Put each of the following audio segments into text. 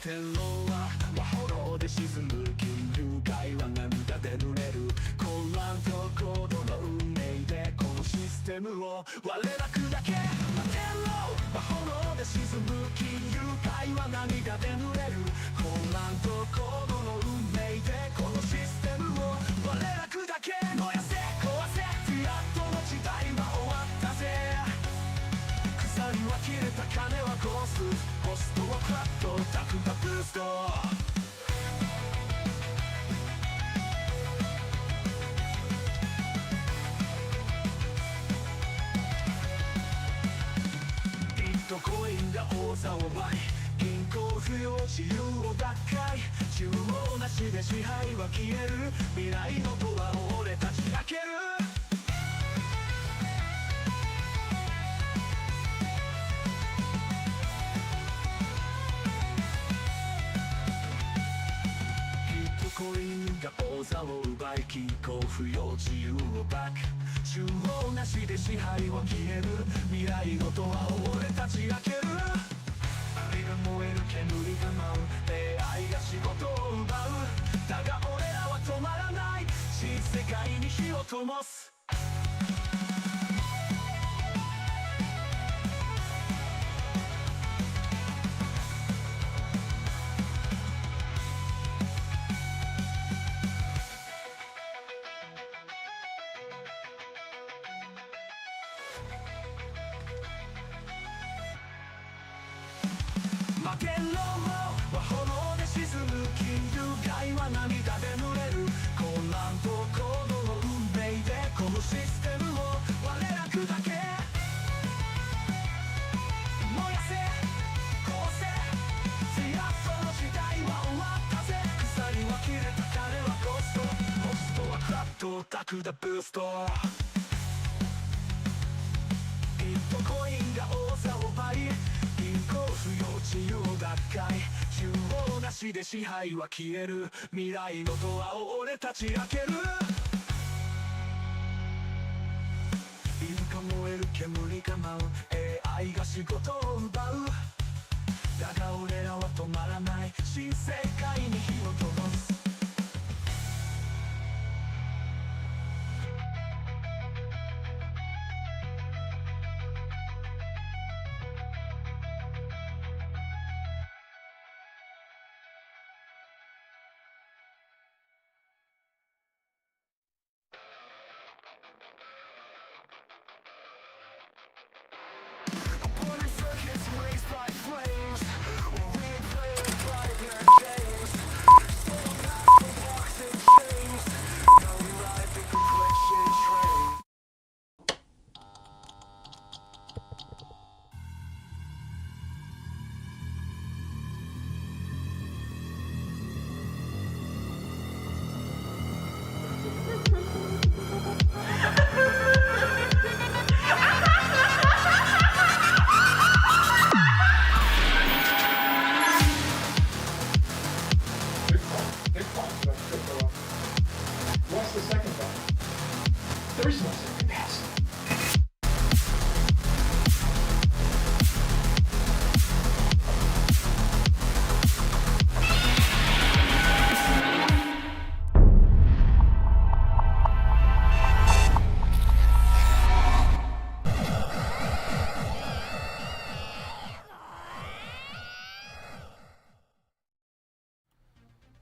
天狼は炎で沈む金龍海は涙で濡れる混乱と高度の運命でこのシステムを我ら砕け。天狼は炎で沈む金龍海は涙で濡れる混乱と高度の運命でこのシステムを我ら砕け。燃やせ壊せフィアットの時代は終わったぜ。鎖は切れた金はコースホストはクラッとタクがブースト。ビットコインが王座を奪い銀行不要自由を奪回中央なしで支配は消える未来のドアを俺たち開ける。コインが王座を奪い均衡不要自由をバック中央なしで支配は消える未来のドアを俺たち開ける。火が燃える煙が舞う AI が仕事を奪うだが俺らは止まらない新世界に火を灯す。負けろは炎で沈む金龍海は涙で濡れる混乱と高度の運命でこのシステムを我ら砕け。燃やせこうせフィアットの時代は終わったぜ。鎖は切れた金はコストホストはクラッとタクだブースト。ビットコインが王座を奪い銀行不要自由を奪回中央なしで支配は消える未来のドアを俺たち開ける。イルカ燃える煙が舞う AI が仕事を奪うだが俺らは止まらない新世界に火を灯す。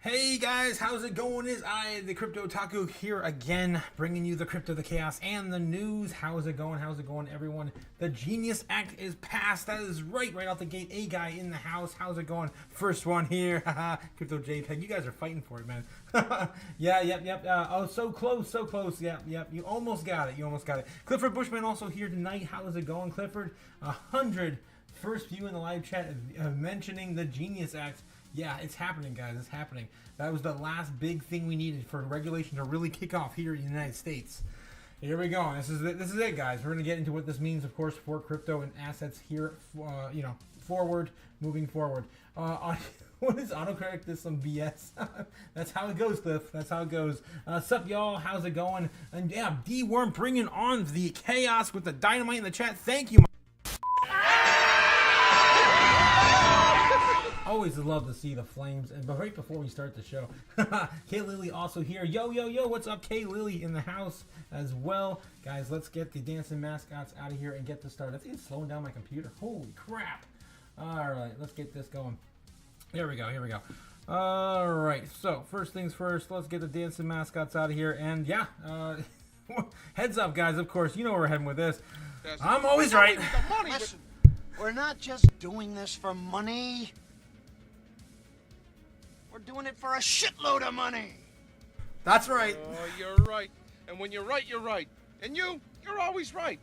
Hey Hey guys, how's it going? Is I, the Crypto Otaku, here again, bringing you the Crypto, the Chaos, and the news. How's it going? How's it going, everyone? The Genius Act is passed. That is right out the gate. A guy in the house. How's it going? First one here. Crypto JPEG. You guys are fighting for it, man. Yep. Oh, so close. Yep. You almost got it. Clifford Bushman also here tonight. How is it going, Clifford? 100 first view in the live chat mentioning the Genius Act. Yeah, it's happening, guys. It's happening. That was the last big thing we needed for regulation to really kick off here in the United States. Here we go. This is it, guys. We're going to get into what this means, of course, for crypto and assets here, moving forward. What is autocorrect? This some BS. That's how it goes, Cliff. That's how it goes. Sup, y'all? How's it going? And yeah, D-Worm bringing on the chaos with the dynamite in the chat. Thank you. Always love to see the flames, but right before we start the show, Kay Lily also here. Yo, what's up? Kay Lily in the house as well. Guys, let's get the dancing mascots out of here and get this started. I think it's slowing down my computer. Holy crap. All right, let's get this going. Here we go. All right, so first things first, let's get the dancing mascots out of here. And yeah, heads up, guys, of course, you know where we're heading with this. I'm always right. Listen, we're not just doing this for money. We're doing it for a shitload of money. That's right. Oh, you're right. And when you're right, you're right. And you're always right.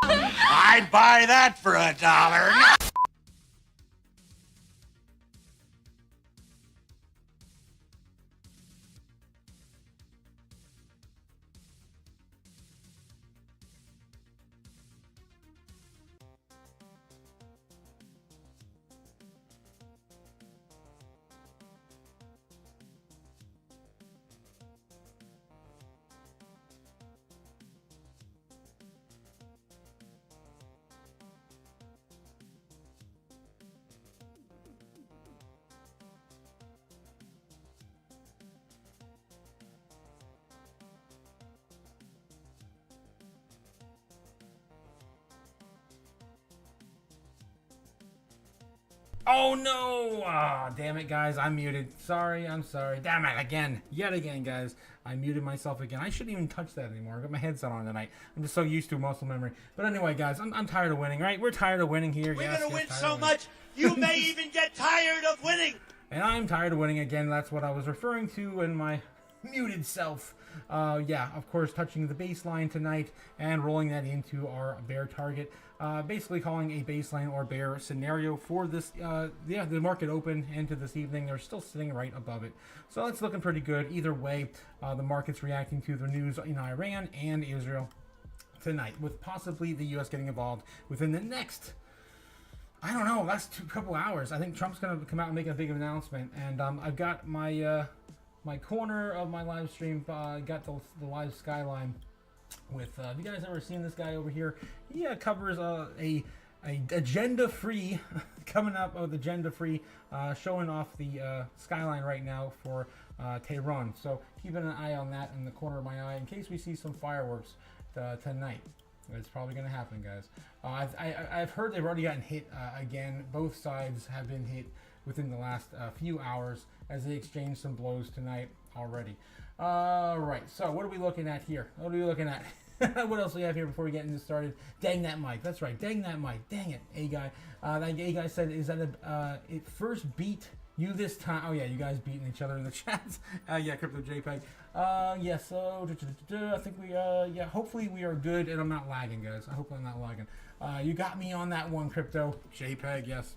I'd buy that for $1. Oh no! Ah, damn it, guys. I'm muted. I'm sorry. Damn it, yet again, guys. I muted myself again. I shouldn't even touch that anymore. I got my headset on tonight. I'm just so used to muscle memory. But anyway, guys, I'm tired of winning, right? We're tired of winning here. We're gonna win so much, you may even get tired of winning. And I'm tired of winning again. That's what I was referring to in my muted self. Yeah, of course, touching the baseline tonight and rolling that into our bear target. Basically calling a baseline or bear scenario for this, the market open into this evening. They're still sitting right above it. So it's looking pretty good. Either way, the market's reacting to the news in Iran and Israel tonight, with possibly the U.S. getting involved within the next, I don't know, last couple hours. I think Trump's going to come out and make a big announcement. And I've got my my corner of my live stream, got the live skyline with, have you guys ever seen this guy over here? He covers a agenda-free, coming up with agenda-free, showing off the skyline right now for Tehran. So keeping an eye on that in the corner of my eye in case we see some fireworks tonight. It's probably going to happen, guys. I've heard they've already gotten hit again. Both sides have been hit within the last few hours as they exchange some blows tonight already. Right, so what are we looking at here? What else do we have here before we get into started? Dang that mic. That's right, dang that mic. Dang it, A-Guy. That A-Guy said, is that it first beat you this time? Oh yeah, you guys beating each other in the chats. Yeah, Crypto JPEG. Yeah, so I think we, yeah, hopefully we are good and I'm not lagging, guys. I hope I'm not lagging. You got me on that one, Crypto JPEG. Yes.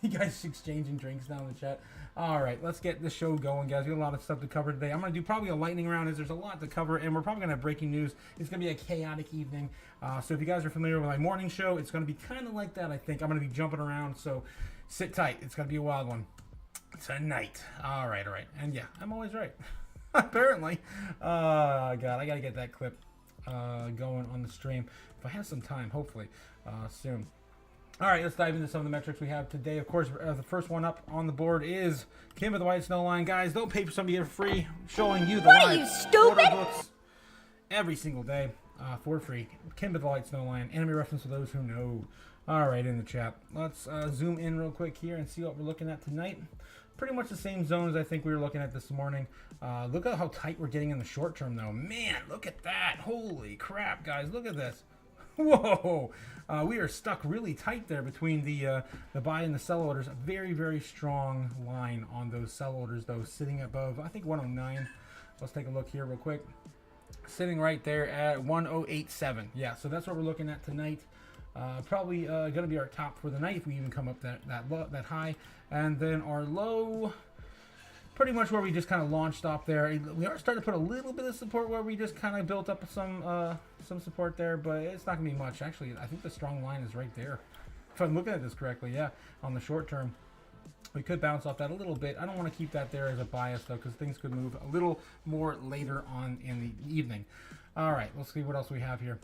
You guys exchanging drinks down in the chat. All right, let's get the show going, guys. We got a lot of stuff to cover today. I'm going to do probably a lightning round as there's a lot to cover, and we're probably going to have breaking news. It's going to be a chaotic evening. So if you guys are familiar with my morning show, it's going to be kind of like that, I think. I'm going to be jumping around, so sit tight. It's going to be a wild one tonight. All right. And yeah, I'm always right. Apparently. God, I got to get that clip going on the stream. If I have some time, hopefully, soon. All right, let's dive into some of the metrics we have today. Of course, the first one up on the board is Kim of the White Snow Line. Guys, don't pay for something to get it for free. Showing you the What are live you, stupid? order books every single day for free. Kim of the White Snow Line. Anime reference for those who know. All right, in the chat. Let's zoom in real quick here and see what we're looking at tonight. Pretty much the same zones I think we were looking at this morning. Look at how tight we're getting in the short term, though. Man, look at that. Holy crap, guys. Look at this. Whoa. We are stuck really tight there between the buy and the sell orders. A very, very strong line on those sell orders, though, sitting above, I think, 109. Let's take a look here real quick. Sitting right there at 1087. Yeah, so that's what we're looking at tonight. Probably going to be our top for the night if we even come up that high. And then our low, pretty much where we just kind of launched off there. We are starting to put a little bit of support where we just kind of built up some support there, but it's not going to be much. Actually, I think the strong line is right there. If I'm looking at this correctly, yeah, on the short term. We could bounce off that a little bit. I don't want to keep that there as a bias, though, because things could move a little more later on in the evening. All right, let's see what else we have here.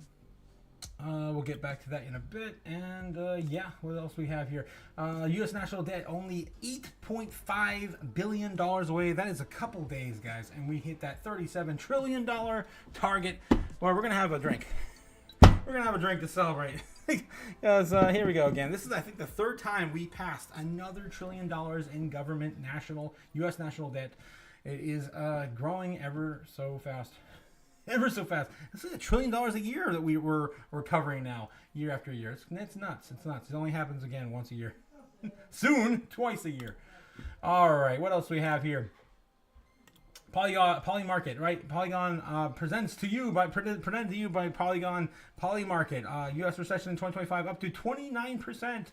We'll get back to that in a bit. And yeah, what else we have here? U.S. national debt only $8.5 billion away. That is a couple days, guys. And we hit that $37 trillion target. Well, we're going to have a drink. We're going to have a drink to celebrate. Because here we go again. This is, I think, the third time we passed another $1 trillion in government U.S. national debt. It is growing ever so fast. Ever so fast. This is $1 trillion a year that we're covering now, year after year. It's nuts. It's nuts. It only happens again once a year. Soon, twice a year. All right, what else do we have here? Poly Market, right? Polygon presented to you by Polygon Poly Market. U.S. recession in 2025 up to 29%,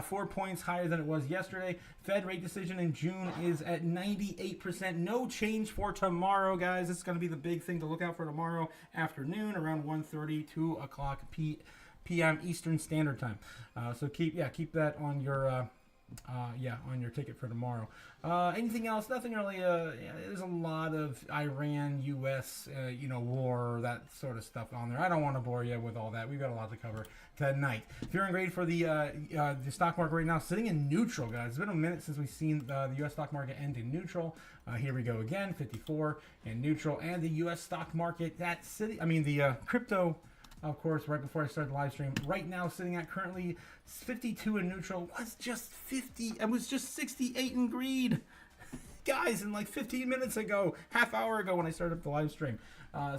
4 points higher than it was yesterday. Fed rate decision in June is at 98%. No change for tomorrow, guys. This is going to be the big thing to look out for tomorrow afternoon around 1:30, 2 o'clock p.m. Eastern Standard Time. So keep that on your. On your ticket for tomorrow. Anything else? Nothing really. There's a lot of Iran, U.S., war, that sort of stuff on there. I don't want to bore you with all that. We've got a lot to cover tonight. Fearing grade for the stock market right now, sitting in neutral, guys. It's been a minute since we've seen the U.S. stock market end in neutral. Here we go again, 54 in neutral, and the U.S. stock market the crypto. Of course, right before I started the live stream, right now sitting at currently 52 in neutral, was just 50. It was just 68 in greed, guys. And like 15 minutes ago, half hour ago when I started up the live stream.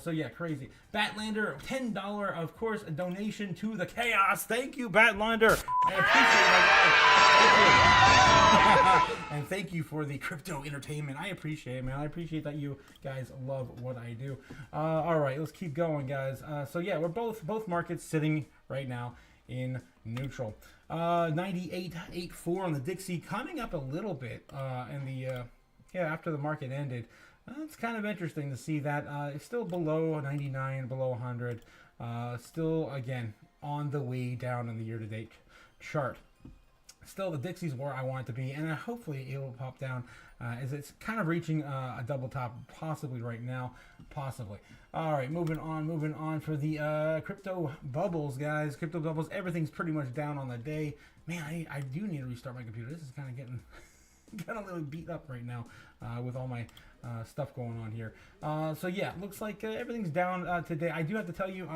So yeah, crazy. Batlander, $10, of course, a donation to the chaos. Thank you, Batlander. I appreciate it, guys. And thank you for the crypto entertainment. I appreciate it, man. I appreciate that you guys love what I do. All right, let's keep going, guys. So yeah, we're both markets sitting right now in neutral. 98.84 on the Dixie, coming up a little bit in the after the market ended. It's kind of interesting to see that it's still below 99, below 100. Still, again, on the way down in the year-to-date chart. Still, the Dixie's where I want it to be, and hopefully it will pop down as it's kind of reaching a double top, possibly right now. Possibly. All right, moving on for the crypto bubbles, guys. Crypto bubbles, everything's pretty much down on the day. Man, I do need to restart my computer. This is kind of getting a little beat up right now with all my stuff going on here. So yeah, looks like everything's down today. I do have to tell you,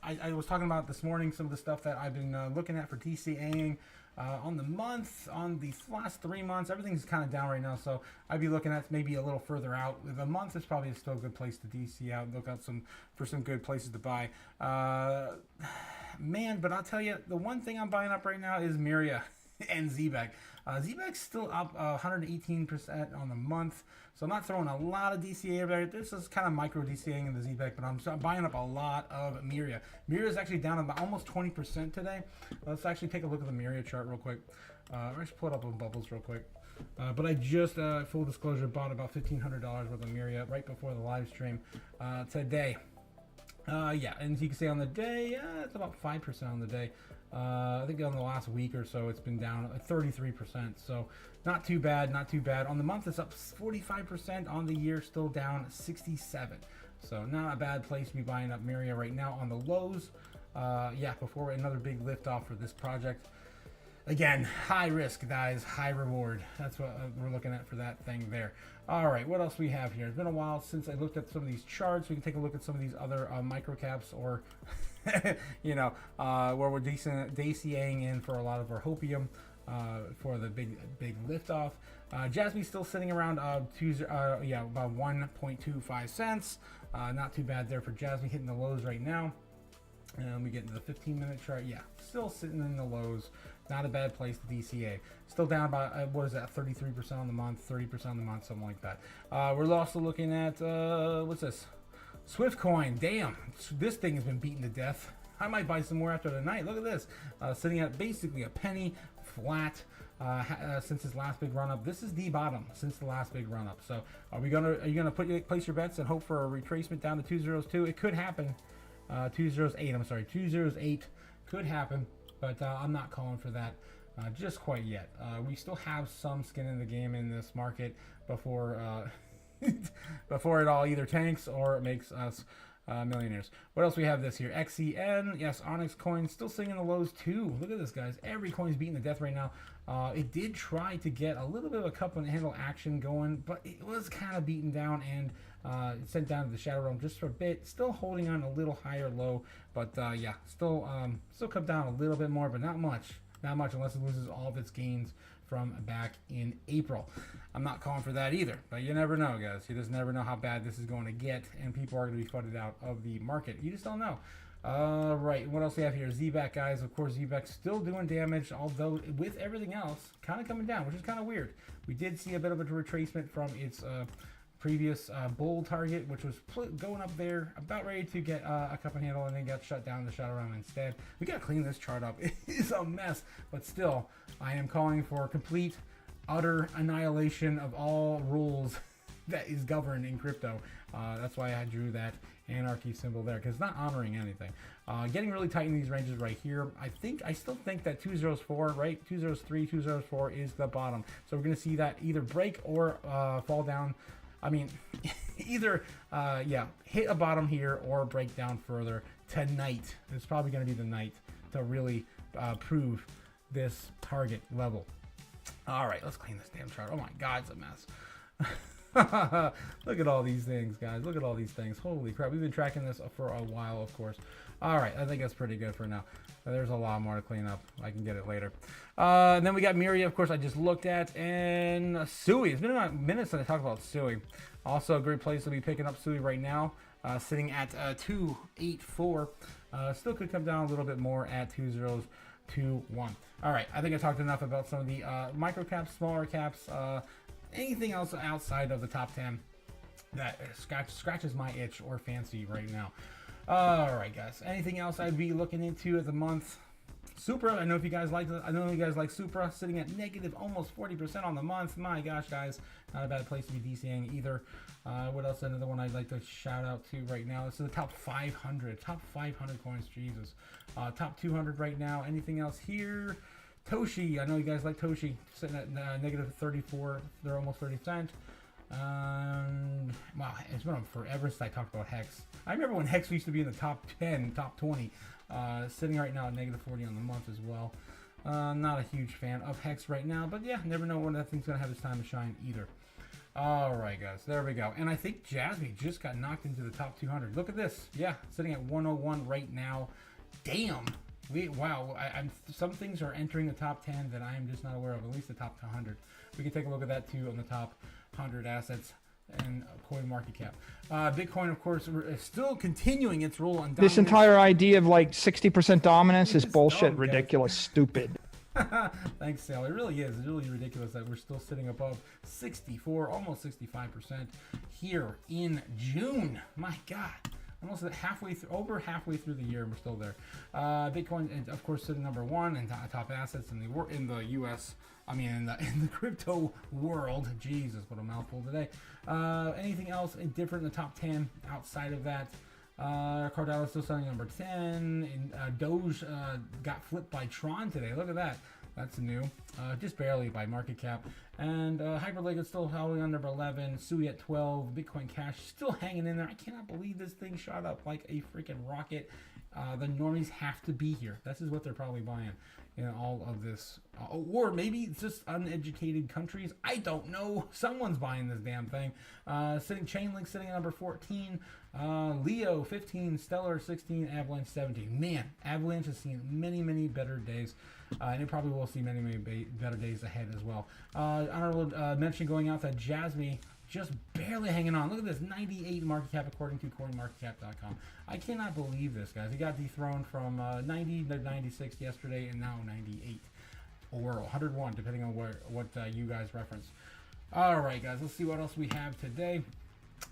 I was talking about this morning some of the stuff that I've been looking at for DCAing on the month, on the last 3 months. Everything's kind of down right now, so I'd be looking at maybe a little further out. The month is probably still a good place to DC out. Look out for some good places to buy. Man, but I'll tell you, the one thing I'm buying up right now is Miria and ZBAC. ZBAC's still up 118% on the month, so I'm not throwing a lot of DCA there. This is kind of micro DCAing in the ZBAC, but I'm buying up a lot of Miria. Miria is actually down about almost 20% today. Let's actually take a look at the Miria chart real quick. I'll actually pull it up on Bubbles real quick. But I just, full disclosure, bought about $1,500 worth of Miria right before the live stream today. Yeah, and as you can see on the day, it's about 5% on the day. I think on the last week or so, it's been down 33%. So not too bad, not too bad. On the month, it's up 45%. On the year, still down 67. So not a bad place to be buying up Miria right now on the lows. Yeah, before another big lift off for this project. Again, high risk, guys, high reward. That's what we're looking at for that thing there. All right, what else we have here? It's been a while since I looked at some of these charts. We can take a look at some of these other micro caps, or you know, where we're DCAing in for a lot of our hopium for the big liftoff. Jasmine's still sitting around about 1.25 cents. Not too bad there for Jasmine, hitting the lows right now. And we get into the 15-minute chart. Yeah, still sitting in the lows. Not a bad place to DCA. Still down about, what is that, 33% on the month, 30% on the month, something like that. We're also looking at, what's this? Swift coin. Damn, this thing has been beaten to death. I might buy some more after the night. Look at this. Sitting at basically a penny flat since his last big run up. This is the bottom since the last big run up. So are you gonna place your bets and hope for a retracement down to 202? It could happen. 208. I'm sorry, 208 could happen, but I'm not calling for that just quite yet. We still have some skin in the game in this market before before it all either tanks or it makes us millionaires. What else we have this here? XEN, yes, Onyx coin still sitting in the lows too. Look at this, guys. Every coin's beating to death right now. It did try to get a little bit of a cup and handle action going, but it was kind of beaten down and sent down to the shadow realm just for a bit. Still holding on a little higher low, but yeah, still come down a little bit more, but not much. Not much unless it loses all of its gains from back in April. I'm not calling for that either, but you never know, guys. You just never know how bad this is going to get, and people are going to be flooded out of the market. You just don't know. Right, what else we have here? ZBAC, guys. Of course, ZBAC still doing damage, although with everything else kind of coming down, which is kind of weird. We did see a bit of a retracement from its previous bull target, which was going up there, about ready to get a cup and handle, and then got shut down in the shadow realm instead. We gotta clean this chart up. It is a mess, but still, I am calling for complete, utter annihilation of all rules that is governed in crypto. That's why I drew that anarchy symbol there, because it's not honoring anything. Getting really tight in these ranges right here. I still think that 204, right? 203, 204 is the bottom. So we're gonna see that either break or fall down. I mean, either, yeah, hit a bottom here or break down further tonight. It's probably going to be the night to really prove this target level. All right, let's clean this damn chart. Oh my God, it's a mess. Look at all these things, guys. Look at all these things. Holy crap. We've been tracking this for a while, of course. All right, I think that's pretty good for now. There's a lot more to clean up. I can get it later. And then we got Miria, of course, I just looked at, and Sui. It's been about minutes since I talked about Sui. Also a great place to be picking up Sui right now, sitting at 284. Still could come down a little bit more at 2021. All right, I think I talked enough about some of the micro caps, smaller caps, anything else outside of the top 10 that scratches my itch or fancy right now. All right, guys. Anything else I'd be looking into at the month? Supra. I know if you guys like. I know you guys like Supra, sitting at negative almost 40% on the month. My gosh, guys, not a bad place to be DCing either. What else? Another one I'd like to shout out to right now. This is the top 500. Top 500 coins. Jesus. Top 200 right now. Anything else here? Toshi. I know you guys like Toshi, sitting at negative 34. They're almost 30 cents. Wow, it's been on forever since I talked about Hex. I remember when Hex used to be in the top 10, top 20, sitting right now at negative 40 on the month as well. Not a huge fan of Hex right now, but yeah, never know when that thing's going to have its time to shine either. All right, guys, there we go. And I think Jasmine just got knocked into the top 200. Look at this. Yeah, sitting at 101 right now. Damn. Wow, some things are entering the top 10 that I am just not aware of, at least the top 100. We can take a look at that too on the top 100 assets and coin market cap. Bitcoin, of course, is still continuing its role on dominance. This entire idea of like 60% dominance is bullshit, ridiculous, stupid. Thanks, Sal. It really is. It's really ridiculous that we're still sitting above 64, almost 65% here in June. My God. Almost halfway through, over halfway through the year, and we're still there. Bitcoin, of course, sitting number one in top assets in the U.S. I mean, in the crypto world. Jesus, what a mouthful today. Anything else different in the top 10 outside of that? Cardano still selling number 10. And Doge got flipped by Tron today. Look at that. That's new, just barely by market cap. And Hyperlink is still held under 11, Sui at 12, Bitcoin Cash still hanging in there. I cannot believe this thing shot up like a freaking rocket. The normies have to be here. This is what they're probably buying in all of this. Or maybe it's just uneducated countries. I don't know. Someone's buying this damn thing. Chainlink sitting at number 14. Leo 15, Stellar 16, Avalanche 17. Man, Avalanche has seen many, many better days. And it probably will see many, many better days ahead as well. Honorable mention going out to Jasmine, just barely hanging on. Look at this, 98 market cap according to coinmarketcap.com. I cannot believe this, guys. He got dethroned from 90 to 96 yesterday, and now 98 or 101, depending on what you guys reference. All right, guys, let's see what else we have today.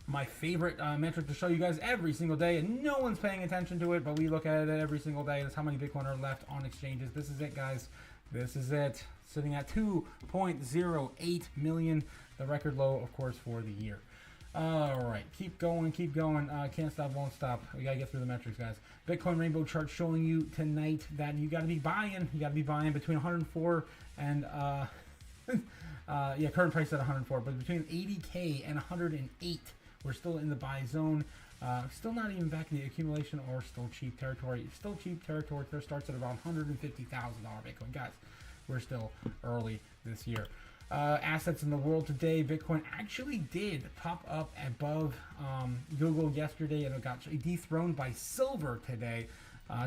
My favorite metric to show you guys every single day, and no one's paying attention to it, but we look at it every single day. That's how many Bitcoin are left on exchanges. This is it, guys. This is it. Sitting at 2.08 million, the record low, of course, for the year. All right, keep going, keep going. Can't stop, won't stop. We gotta get through the metrics, guys. Bitcoin rainbow chart showing you tonight that you gotta be buying. You gotta be buying between 104 and yeah, current price at 104, but between 80K and 108, we're still in the buy zone. Still not even back in the accumulation or still cheap territory. Still cheap territory. There starts at around $150,000 Bitcoin, guys. We're still early this year. Assets in the world today, Bitcoin actually did pop up above Google yesterday, and it got dethroned by silver today,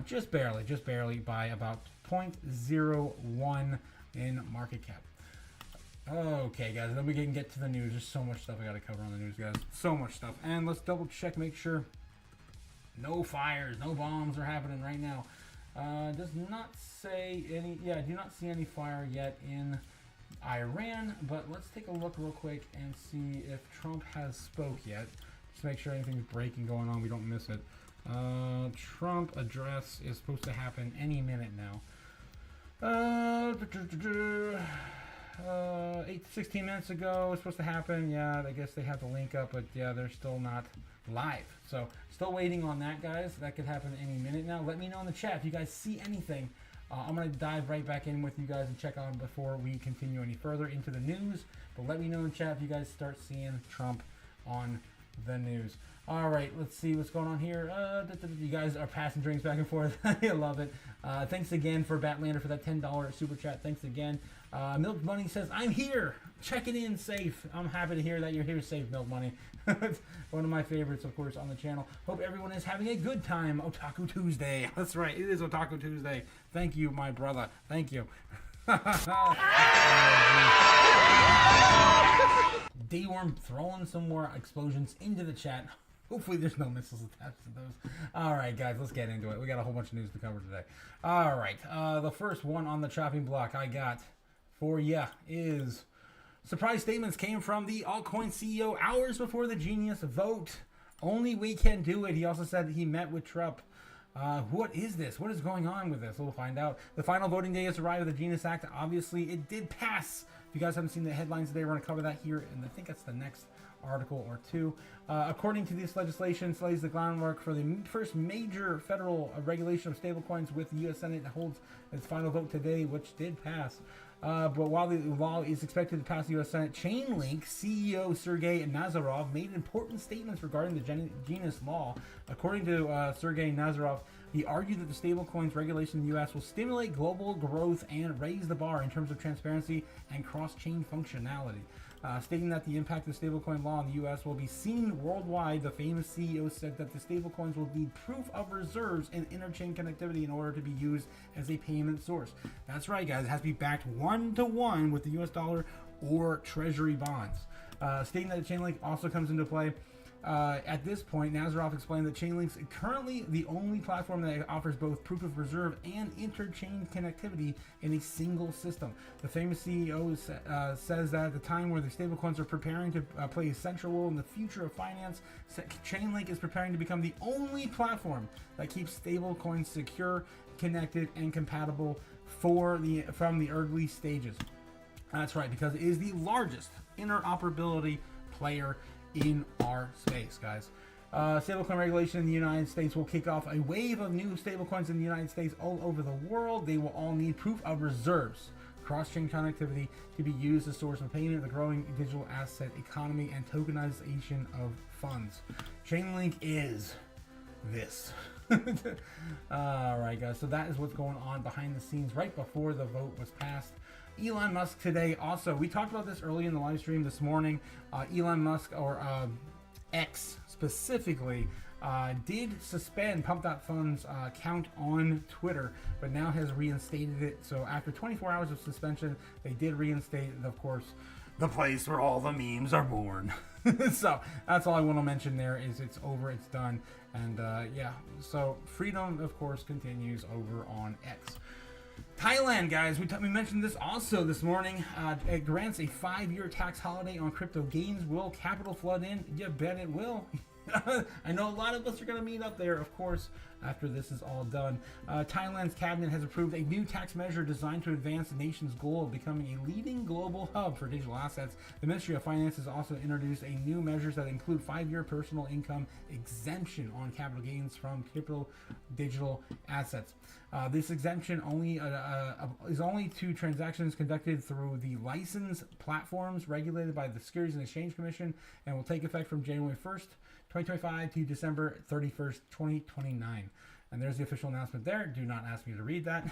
just barely by about 0.01 in market cap. Okay, guys, then we can get to the news. There's so much stuff I got to cover on the news, guys. So much stuff. And let's double check, make sure no fires, no bombs are happening right now. Does not say any, yeah, I do not see any fire yet in Iran, but let's take a look real quick and see if Trump has spoke yet. Just make sure anything's breaking going on, we don't miss it. Trump address is supposed to happen any minute now. 16 minutes ago it's supposed to happen. Yeah, I guess they have the link up, but yeah, they're still not live. So still waiting on that, guys. That could happen any minute now. Let me know in the chat if you guys see anything. I'm going to dive right back in with you guys and check on before we continue any further into the news. But let me know in the chat if you guys start seeing Trump on the news. All right, let's see what's going on here. You guys are passing drinks back and forth. I love it. Thanks again for Batlander for that $10 super chat. Thanks again. Milk Money says, I'm here. Checking in safe. I'm happy to hear that you're here safe, Milk Money. One of my favorites, of course, on the channel. Hope everyone is having a good time. Otaku Tuesday. That's right. It is Otaku Tuesday. Thank you, my brother. Thank you. Dayworm throwing some more explosions into the chat. Hopefully there's no missiles attached to those. All right, guys, let's get into it. We got a whole bunch of news to cover today. All right, the first one on the chopping block I got for ya is surprise statements came from the altcoin CEO hours before the Genius vote. Only we can do it. He also said he met with Trump. What is this? What is going on with this? We'll find out. The final voting day has arrived with the Genius Act. Obviously, it did pass. If you guys haven't seen the headlines today, we're going to cover that here, and I think that's the next article or two. According to this legislation, it lays the groundwork for the first major federal regulation of stablecoins, with the U.S. Senate that holds its final vote today, which did pass. But while the law is expected to pass the U.S. Senate, Chainlink CEO Sergey Nazarov made important statements regarding the Genius law. According to Sergey Nazarov, he argued that the stablecoins regulation in the U.S. will stimulate global growth and raise the bar in terms of transparency and cross-chain functionality. Stating that the impact of stablecoin law in the U.S. will be seen worldwide, the famous CEO said that the stablecoins will need proof of reserves and interchain connectivity in order to be used as a payment source. That's right, guys. It has to be backed 1-to-1 with the U.S. dollar or treasury bonds. Stating that Chainlink also comes into play. At this point, Nazarov explained that Chainlink's currently the only platform that offers both proof of reserve and interchain connectivity in a single system. The famous CEO says that at the time where the stablecoins are preparing to play a central role in the future of finance, Chainlink is preparing to become the only platform that keeps stablecoins secure, connected, and compatible from the early stages. That's right, because it is the largest interoperability player in our space, guys. Stablecoin regulation in the United States will kick off a wave of new stablecoins in the United States all over the world. They will all need proof of reserves. cross-chain connectivity to be used as a source of payment in the growing digital asset economy and tokenization of funds. Chainlink is this. Alright guys, so that is what's going on behind the scenes right before the vote was passed. Elon Musk today also, we talked about this early in the live stream this morning. Elon Musk, or X specifically, did suspend Pump.Fund's account on Twitter, but now has reinstated it. So after 24 hours of suspension, they did reinstate it, of course, the place where all the memes are born. So that's all I want to mention there is it's over, it's done. And yeah, so freedom, of course, continues over on X. Thailand, guys, we mentioned this also this morning. It grants a 5-year tax holiday on crypto gains. Will capital flood in? You bet it will. I know a lot of us are going to meet up there, of course, after this is all done. Thailand's cabinet has approved a new tax measure designed to advance the nation's goal of becoming a leading global hub for digital assets. The Ministry of Finance has also introduced a new measures that include 5-year personal income exemption on capital gains from crypto digital assets. This exemption is only to transactions conducted through the licensed platforms regulated by the Securities and Exchange Commission and will take effect from January 1st, 2025 to December 31st, 2029. And there's the official announcement there. Do not ask me to read that.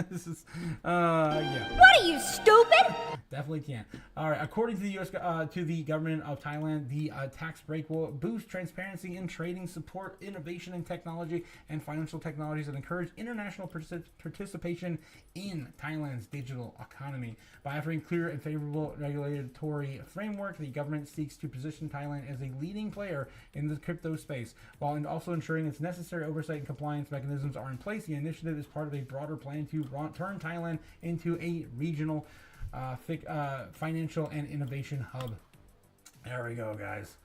This is, yeah. What are you, stupid? Definitely can't. All right. According to the U.S. To the government of Thailand, the tax break will boost transparency in trading, support innovation in technology and financial technologies, and encourage international participation in Thailand's digital economy. By offering clear and favorable regulatory framework, the government seeks to position Thailand as a leading player in the crypto space, while also ensuring its necessary oversight and compliance mechanisms are in place. The initiative is part of a broader plan to turn Thailand into a regional financial and innovation hub. There we go, guys.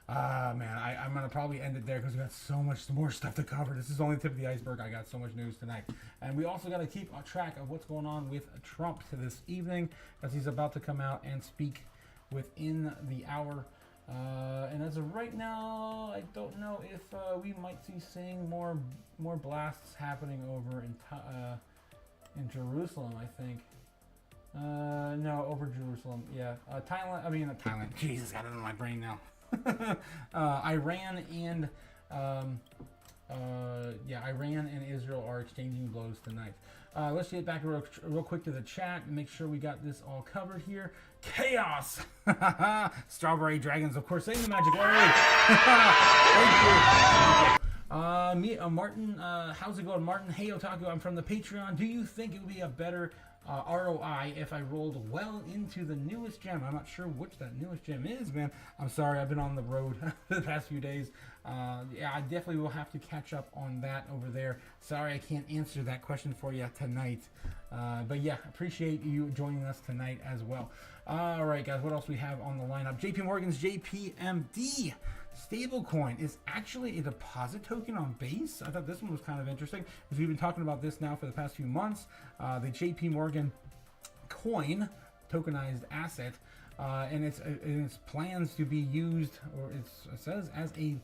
Man, I'm going to probably end it there because we got so much more stuff to cover. This is only the tip of the iceberg. I got so much news tonight. And we also got to keep track of what's going on with Trump to this evening, as he's about to come out and speak within the hour. And as of right now, I don't know if we might see seeing more blasts happening over in Jerusalem, I think. No, over Jerusalem. Yeah. Thailand. Jesus, got it in my brain now. Iran and Iran and Israel are exchanging blows tonight. Let's get back real quick to the chat and make sure we got this all covered here. Chaos! Strawberry dragons, of course, saying the magic word. Thank you. Martin, how's it going, Martin? Hey, Otaku, I'm from the Patreon. Do you think it would be a better ROI if I rolled well into the newest gem? I'm not sure which that newest gem is, man. I'm sorry, I've been on the road the past few days. Yeah, I definitely will have to catch up on that over there. Sorry, I can't answer that question for you tonight. But yeah, appreciate you joining us tonight as well. All right, guys, what else we have on the lineup? JP Morgan's JPMD stablecoin is actually a deposit token on Base. I thought this one was kind of interesting because we've been talking about this now for the past few months. The JP Morgan coin, tokenized asset, and its plans to be used, or it says, as a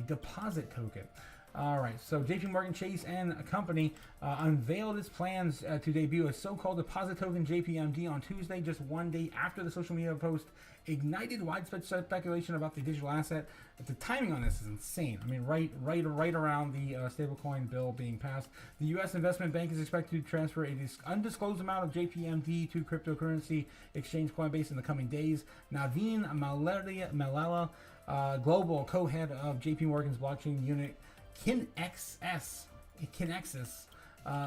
deposit token. All right, so JP Morgan Chase and Company unveiled its plans to debut a so-called deposit token JPMD on Tuesday, just one day after the social media post ignited widespread speculation about the digital asset. The timing on this is insane. I mean, right around the stablecoin bill being passed. The U.S. Investment Bank is expected to transfer an undisclosed amount of JPMD to cryptocurrency exchange Coinbase in the coming days. Naveen Malala, global co-head of JP Morgan's blockchain unit, Kinexus,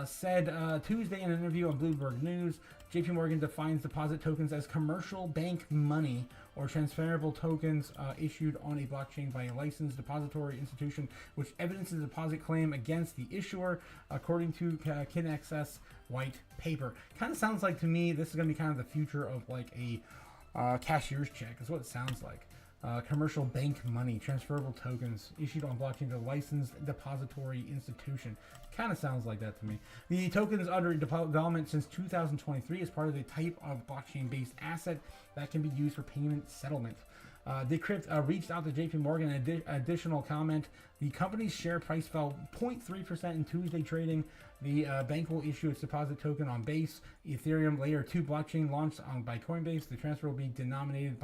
said Tuesday in an interview on Bloomberg News, JP Morgan defines deposit tokens as commercial bank money or transferable tokens issued on a blockchain by a licensed depository institution which evidences a deposit claim against the issuer, according to Kinexus white paper. Kind of sounds like to me this is going to be kind of the future of like a cashier's check is what it sounds like. Commercial bank money, transferable tokens issued on blockchain to a licensed depository institution. Kind of sounds like that to me. The token is under development since 2023 as part of the type of blockchain-based asset that can be used for payment settlement. Decrypt reached out to JP Morgan. Additional comment: the company's share price fell 0.3% in Tuesday trading. The bank will issue its deposit token on Base Ethereum Layer 2 blockchain launched by Coinbase. The transfer will be denominated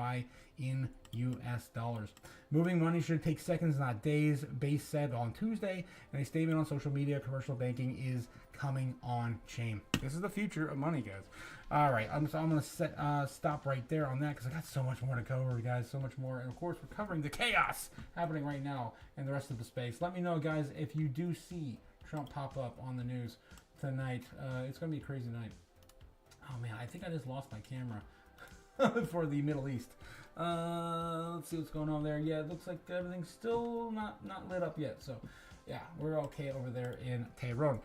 in US dollars. Moving money should take seconds, not days, Base said on Tuesday. In a statement on social media, commercial banking is coming on chain. This is the future of money, guys. All right, I'm going to stop right there on that because I got so much more to cover, guys, so much more. And, of course, we're covering the chaos happening right now in the rest of the space. Let me know, guys, if you do see Trump pop up on the news tonight. It's going to be a crazy night. Oh, man, I think I just lost my camera for the Middle East. Let's see what's going on there. Yeah, it looks like everything's still not lit up yet. So, yeah, we're okay over there in Tehran.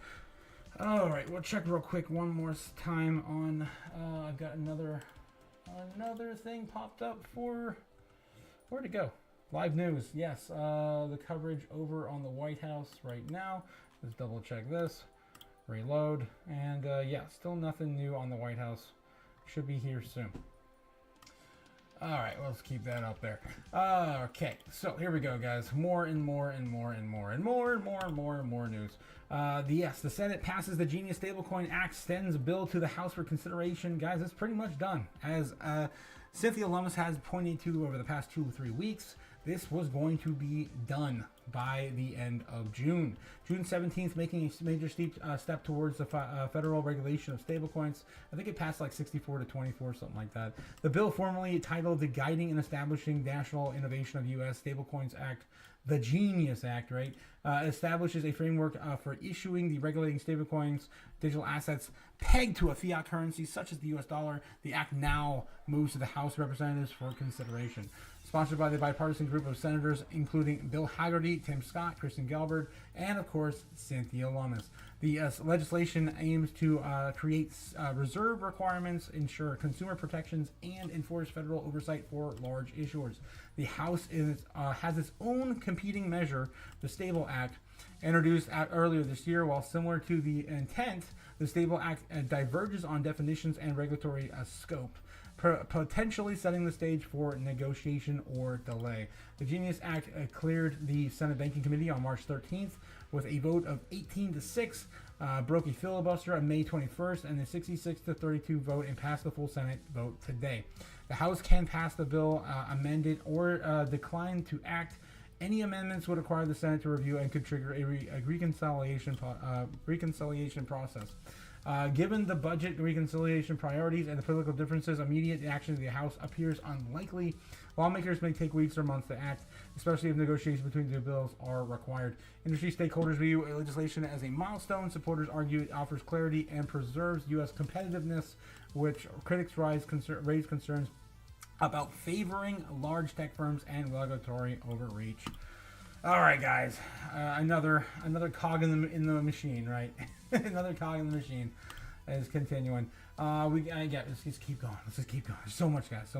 All right, we'll check real quick one more time on. I've got another thing popped up for. Where'd it go? Live news. Yes, the coverage over on the White House right now. Let's double check this. Reload, and yeah, still nothing new on the White House. Should be here soon. All right, let's keep that up there. Okay, so here we go, guys. More news. Yes, the Senate passes the Genius Stablecoin Act, sends bill to the House for consideration. Guys, it's pretty much done. As Cynthia Lummis has pointed to over the past 2 or 3 weeks, this was going to be done by the end of June. June 17th, making a major step towards the federal regulation of stablecoins. I think it passed like 64 to 24, something like that. The bill, formally titled the Guiding and Establishing National Innovation of U.S. Stablecoins Act, the Genius Act, right, establishes a framework for issuing the regulating stablecoins, digital assets pegged to a fiat currency such as the U.S. dollar. The act now moves to the House of Representatives for consideration. Sponsored by the bipartisan group of senators, including Bill Haggerty, Tim Scott, Kristen Galbard, and, of course, Cynthia Lummis. The legislation aims to create reserve requirements, ensure consumer protections, and enforce federal oversight for large issuers. The House has its own competing measure, the Stable Act, introduced earlier this year. While similar to the intent, the Stable Act diverges on definitions and regulatory scope, potentially setting the stage for negotiation or delay. The Genius Act cleared the Senate Banking Committee on March 13th with a vote of 18-6, broke a filibuster on May 21st, and a 66-32 vote, and passed the full Senate vote today. The House can pass the bill, amend it, or decline to act. Any amendments would require the Senate to review and could trigger a reconciliation process. Given the budget reconciliation priorities and the political differences, immediate action of the House appears unlikely. Lawmakers may take weeks or months to act, especially if negotiations between the bills are required. Industry stakeholders view legislation as a milestone. Supporters argue it offers clarity and preserves U.S. competitiveness, which critics raise concerns about favoring large tech firms and regulatory overreach. All right, guys, another cog in the machine, right? Another cog in the machine is continuing. Let's just keep going. There's so much, guys.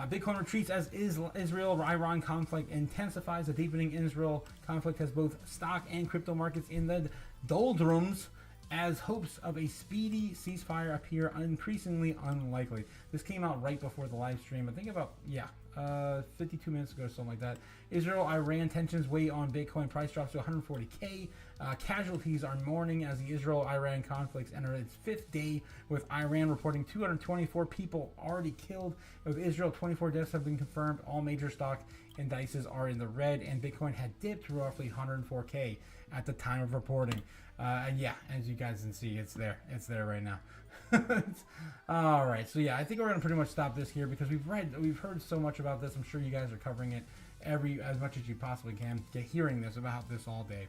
Bitcoin retreats as Israel-Iran conflict intensifies. The deepening Israel conflict has both stock and crypto markets in the doldrums, as hopes of a speedy ceasefire appear increasingly unlikely. This came out right before the live stream. I think about 52 minutes ago, something like that. Israel-Iran tensions weigh on Bitcoin. Price drops to 140K. Casualties are mourning as the Israel-Iran conflicts enter its 5th day, with Iran reporting 224 people already killed. With Israel, 24 deaths have been confirmed. All major stock indices are in the red, and Bitcoin had dipped to roughly 104K at the time of reporting. And yeah, as you guys can see, it's there right now. All right, so yeah, I think we're gonna pretty much stop this here because we've heard so much about this. I'm sure you guys are covering it as much as you possibly can. Hearing about this all day.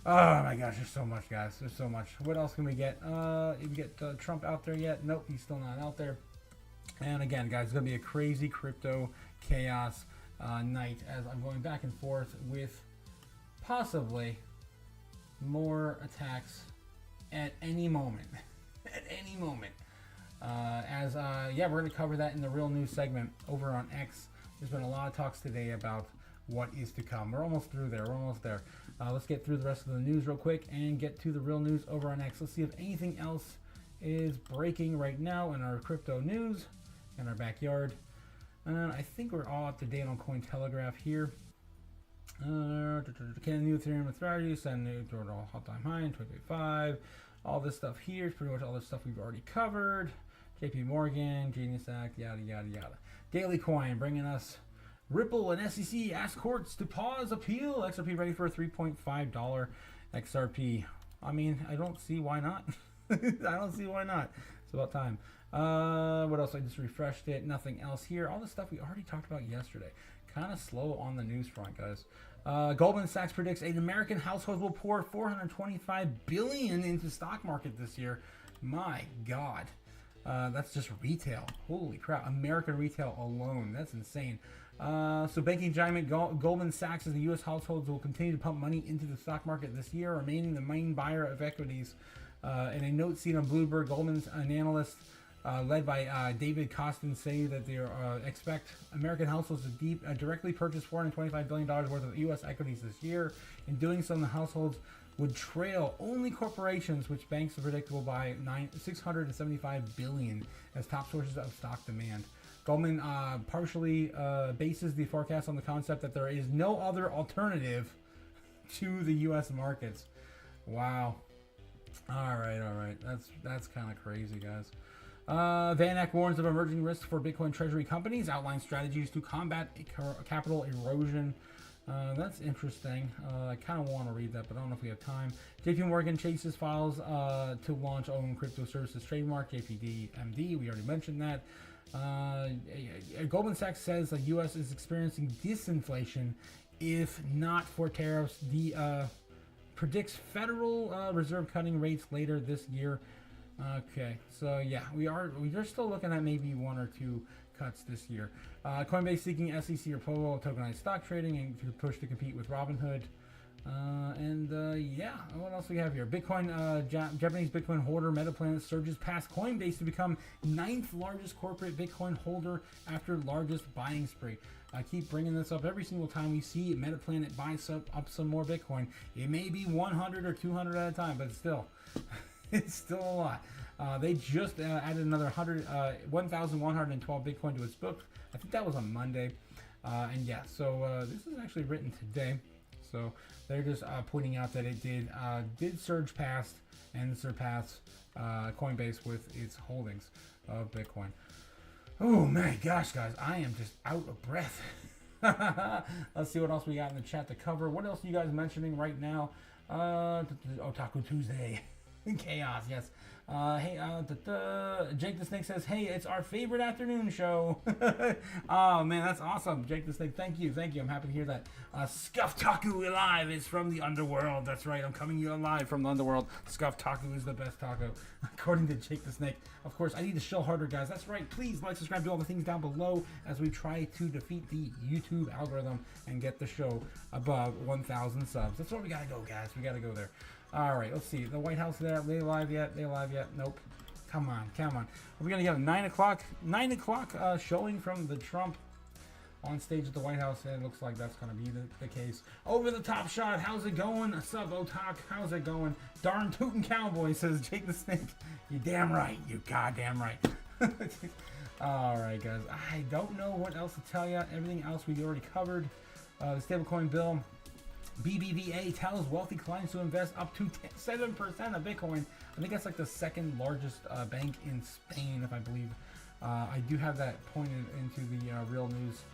Oh my gosh, there's so much, guys. There's so much. What else can we get? Did we get Trump out there yet? Nope, he's still not out there. And again, guys, it's gonna be a crazy crypto chaos night as I'm going back and forth with possibly more attacks at any moment. We're going to cover that in the real news segment over on X. There's been a lot of talks today about what is to come. We're almost through there. Let's get through the rest of the news real quick and get to the real news over on X. Let's see if anything else is breaking right now in our crypto news in our backyard. And I think we're all up to date on Cointelegraph here. Can new Ethereum authority send new total all-time high in 2025. All this stuff here is pretty much all the stuff we've already covered. JP Morgan, Genius Act, yada yada yada. Daily Coin bringing us Ripple and SEC ask courts to pause appeal. XRP ready for a $3.5 XRP. I mean, I don't see why not. I don't see why not. It's about time. What else? I just refreshed it. Nothing else here. All the stuff we already talked about yesterday. Kind of slow on the news front, guys. Goldman Sachs predicts an American household will pour $425 billion into stock market this year. My God. That's just retail. Holy crap. American retail alone. That's insane. So banking giant Goldman Sachs says the U.S. households will continue to pump money into the stock market this year, remaining the main buyer of equities. In a note seen on Bloomberg, Goldman's an analyst led by David Costin say that they expect American households to directly purchase $425 billion worth of U.S. equities this year. In doing so, the households would trail only corporations, which banks are predictable by $675 billion as top sources of stock demand. Goldman partially bases the forecast on the concept that there is no other alternative to the U.S. markets. Wow. All right. That's kind of crazy, guys. Van Eck warns of emerging risks for Bitcoin treasury companies, outlines strategies to combat capital erosion. That's interesting. I kind of want to read that, but I don't know if we have time. JP Morgan Chase's files to launch own crypto services trademark, JPD MD. We already mentioned that. Goldman Sachs says the U.S. is experiencing disinflation if not for tariffs. Predicts Federal Reserve cutting rates later this year. Okay, so yeah, we're still looking at maybe 1 or 2 cuts this year. Coinbase seeking SEC approval of tokenized stock trading and to push to compete with Robinhood. Yeah, what else we have here? Bitcoin, Japanese Bitcoin holder Metaplanet surges past Coinbase to become 9th largest corporate Bitcoin holder after largest buying spree. I keep bringing this up every single time we see Metaplanet buy up some more Bitcoin. It may be 100 or 200 at a time, but still, it's still a lot. They just added another 1,112 Bitcoin to its book. I think that was on Monday. And yeah, so this is actually written today. So they're just pointing out that it did surge past and surpass Coinbase with its holdings of Bitcoin. Oh my gosh, guys, I am just out of breath. Let's see what else we got in the chat to cover. What else are you guys mentioning right now? Otaku Tuesday. Chaos, yes. Hey, Jake the Snake says, hey, it's our favorite afternoon show. Oh, man, that's awesome. Jake the Snake, thank you. I'm happy to hear that. Scuff Taku Alive is from the underworld. That's right, I'm coming you alive from the underworld. Scuff Taku is the best taco, according to Jake the Snake. Of course, I need to show harder, guys. That's right. Please like, subscribe, do all the things down below as we try to defeat the YouTube algorithm and get the show above 1,000 subs. That's where we gotta go, guys. We gotta go there. All right, let's see. The White House there. They live yet? Nope. Come on. Are we gonna get a 9 o'clock showing from the Trump on stage at the White House? And it looks like that's gonna be the case. Over the top shot. How's it going? Sub Otak. How's it going? Darn tootin' cowboy, says Jake the Snake. You damn right. You goddamn right. All right, guys. I don't know what else to tell you. Everything else we already covered. The stablecoin bill. BBVA tells wealthy clients to invest up to 7% of Bitcoin. I think that's like the second largest bank in Spain, if I believe. I do have that pointed into the real news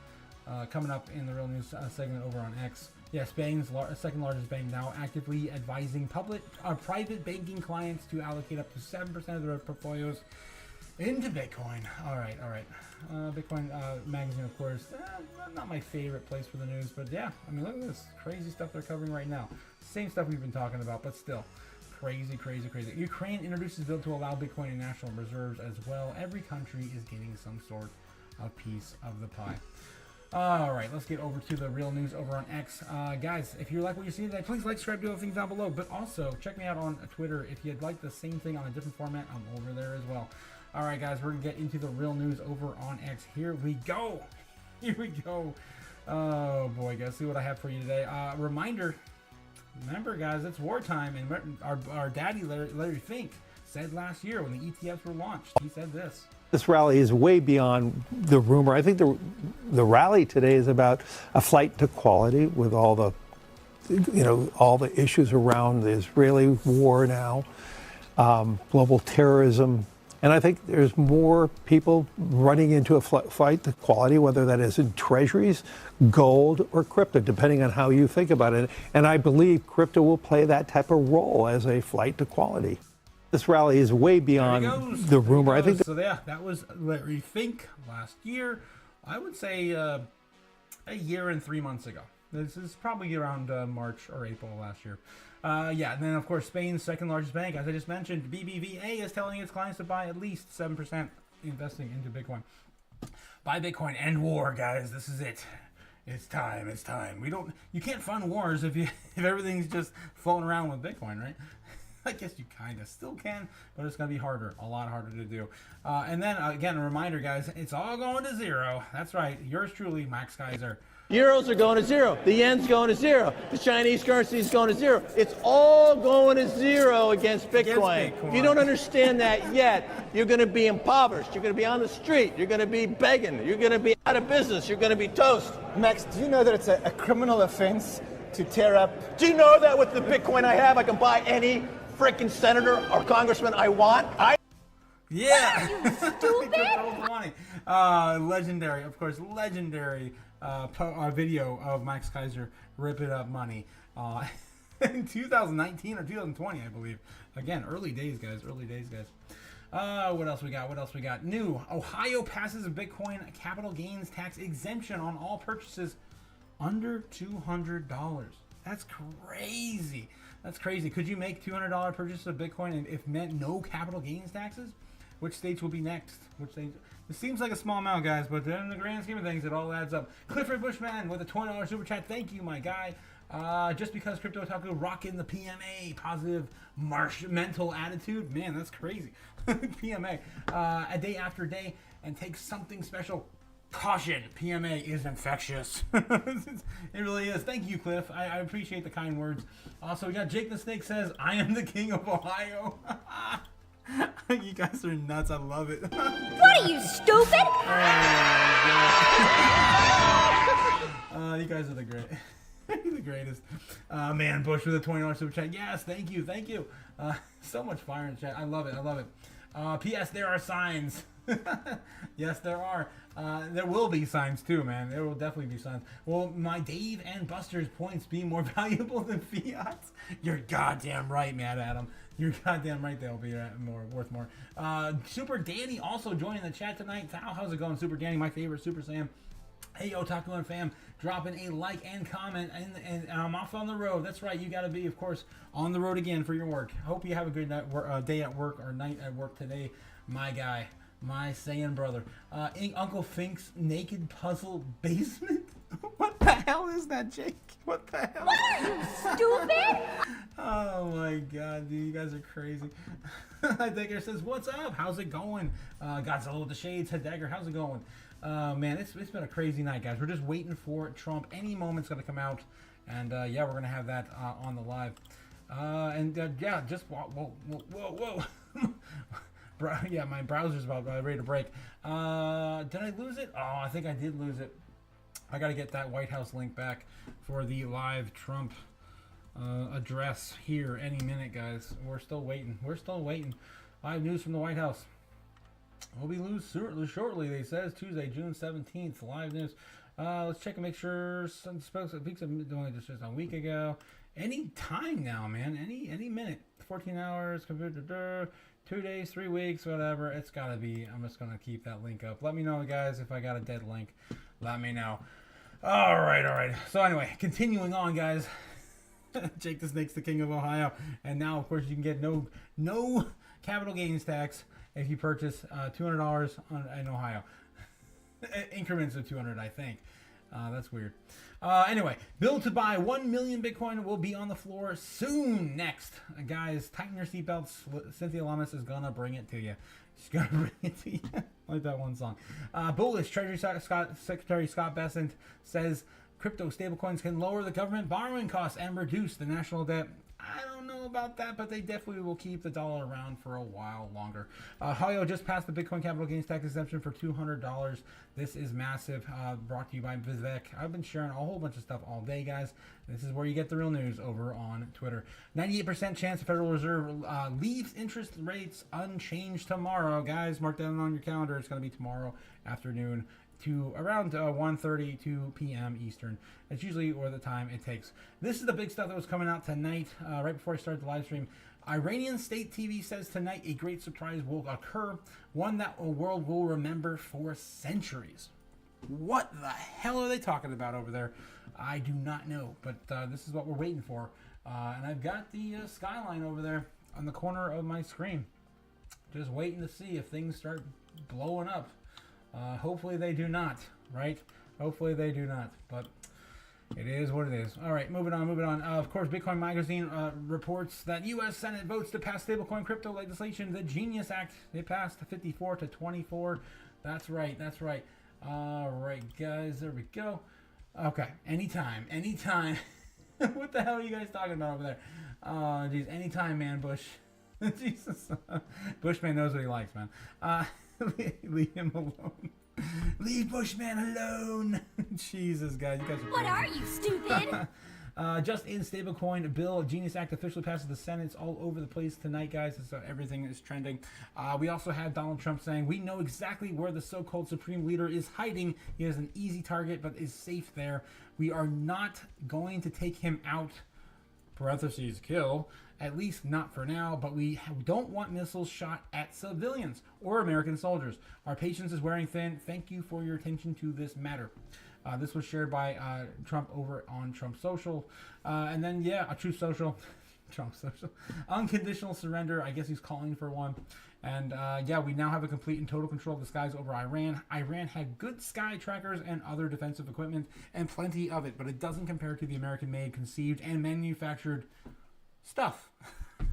coming up in the real news segment over on X. Yeah, Spain's second largest bank now actively advising private banking clients to allocate up to 7% of their portfolios into Bitcoin. All right. Bitcoin magazine, of course, not my favorite place for the news, but yeah, I mean, look at this crazy stuff they're covering right now. Same stuff we've been talking about, but still, crazy. Ukraine introduces bill to allow Bitcoin in national reserves as well. Every country is getting some sort of piece of the pie. All right, let's get over to the real news over on X. Guys, if you like what you see today, please like, subscribe, do all the things down below, but also check me out on Twitter. If you'd like the same thing on a different format, I'm over there as well. All right, guys, we're going to get into the real news over on X. Here we go. Oh, boy, guys, see what I have for you today. Reminder, remember, guys, it's wartime, and our daddy, Larry Fink, said last year when the ETFs were launched, he said this. This rally is way beyond the rumor. I think the rally today is about a flight to quality with all the, all the issues around the Israeli war now, global terrorism. And I think there's more people running into a flight to quality, whether that is in treasuries, gold, or crypto, depending on how you think about it. And I believe crypto will play that type of role as a flight to quality. This rally is way beyond the rumor. I think. So yeah, that was Larry Fink last year. I would say a year and 3 months ago. This is probably around March or April last year. Yeah, and then of course Spain's second largest bank, as I just mentioned, BBVA, is telling its clients to buy at least 7% investing into Bitcoin. Buy Bitcoin, end war, guys. This is it. It's time. It's time. You can't fund wars if everything's just floating around with Bitcoin, right? I guess you kind of still can, but it's going to be harder, a lot harder to do. And then, again, a reminder, guys, it's all going to zero. That's right. Yours truly, Max Kaiser. Euros are going to zero. The yen's going to zero. The Chinese currency is going to zero. It's all going to zero against Bitcoin. If you don't understand that yet, you're going to be impoverished. You're going to be on the street. You're going to be begging. You're going to be out of business. You're going to be toast. Max, do you know that it's a criminal offense to tear up? Do you know that with the Bitcoin I have, I can buy any freaking senator or congressman I want? Yeah. Stupid. Legendary, of course, legendary video of Max Kaiser ripping up money in 2019 or 2020, I believe. Again, early days, guys. Early days, guys. What else we got? What else we got? New. Ohio passes a Bitcoin capital gains tax exemption on all purchases under $200. That's crazy. That's crazy. Could you make $200 purchases of Bitcoin and if meant no capital gains taxes? Which states will be next? Which states? It seems like a small amount, guys, but in the grand scheme of things, it all adds up. Clifford Bushman with a $20 super chat. Thank you, my guy. Just because Crypto Otaku rocking the PMA, positive mental attitude. Man, that's crazy. PMA. A day after day and take something special. Caution, PMA is infectious. It really is. Thank you, Cliff. I appreciate the kind words. Also, we got Jake the Snake says, I am the king of Ohio. You guys are nuts. I love it. What are you, stupid? You guys are the great. The greatest. Man, Bush with a $20 super chat. Yes, thank you. Thank you. So much fire in the chat. I love it. I love it. P.S. There are signs. Yes, there are. There will be signs too, man. There will definitely be signs. Will my Dave and Buster's points be more valuable than fiat's? You're goddamn right, Mad Adam. You're goddamn right. They'll be worth more. Super Danny also joining the chat tonight. How's it going, Super Danny? My favorite Super Sam. Hey, Otaku and fam, dropping a like and comment, and I'm off on the road. That's right, you got to be, of course, on the road again for your work. Hope you have a good day at work or night at work today, my guy. My Saiyan brother. Uncle Fink's naked puzzle basement? What the hell is that, Jake? What the hell? What are you, stupid? Oh my god, dude, you guys are crazy. Heidegger says, what's up? How's it going? Godzilla with the shades. Heidegger, how's it going? Man, it's been a crazy night, guys. We're just waiting for Trump. Any moment's going to come out. And yeah, we're going to have that on the live. Yeah, just whoa. Yeah, my browser's about ready to break. Did I lose it? Oh, I think I did lose it. I got to get that White House link back for the live Trump address here any minute, guys. We're still waiting. Live news from the White House. We'll be loose shortly, they says. Tuesday, June 17th. Live news. Let's check and make sure some speaks of doing just a week ago. Any time now, man. Any minute. 14 hours. 2 days, 3 weeks, whatever. It's gotta be. I'm just gonna keep that link up. Let me know, guys, if I got a dead link. Let me know. All right. So anyway, continuing on, guys. Jake the Snake's the king of Ohio, and now, of course, you can get no capital gains tax if you purchase $200 in Ohio. Increments of 200, I think. That's weird. Anyway, bill to buy 1 million Bitcoin will be on the floor soon. Next, guys, tighten your seatbelts. Cynthia Lummis is gonna bring it to you. She's gonna bring it to you. Like that one song. Bullish Treasury Secretary Scott Bessent says crypto stablecoins can lower the government borrowing costs and reduce the national debt. I don't know know about that, but they definitely will keep the dollar around for a while longer. Hoyo just passed the Bitcoin capital gains tax exemption for $200. This is massive. Brought to you by Vivek. I've been sharing a whole bunch of stuff all day, guys. This is where you get the real news over on Twitter. 98% chance the Federal Reserve leaves interest rates unchanged tomorrow. Guys, mark that on your calendar. It's going to be tomorrow afternoon to around 1:30 2 p.m. Eastern. That's usually or the time it takes. This is the big stuff that was coming out tonight, right before I started the live stream. Iranian state TV says tonight a great surprise will occur, one that the world will remember for centuries. What the hell are they talking about over there? I do not know, but this is what we're waiting for. And I've got the skyline over there on the corner of my screen. Just waiting to see if things start blowing up. Hopefully they do not, right? Hopefully they do not, but it is what it is. All right, moving on. Of course, Bitcoin Magazine reports that U.S. Senate votes to pass stablecoin crypto legislation. The Genius Act, it passed 54 to 24. That's right. All right, guys, there we go. Okay, anytime. What the hell are you guys talking about over there? Oh, geez, anytime, man, Bush. Jesus. Bushman knows what he likes, man. Leave him alone. Leave Bushman alone. Jesus, guys, you guys are What are you, stupid? Just in stablecoin bill, Genius Act officially passes the Senate. It's all over the place tonight, guys. It's, everything is trending. We also had Donald Trump saying, we know exactly where the so-called supreme leader is hiding. He has an easy target, but is safe there. We are not going to take him out, parentheses, kill, at least not for now, but we don't want missiles shot at civilians or American soldiers. Our patience is wearing thin. Thank you for your attention to this matter. This was shared by Trump over on Trump Social. And then, yeah, a Truth Social. Trump Social. Unconditional surrender. I guess he's calling for one. And, yeah, we now have a complete and total control of the skies over Iran. Iran had good sky trackers and other defensive equipment, and plenty of it, but it doesn't compare to the American-made, conceived, and manufactured stuff.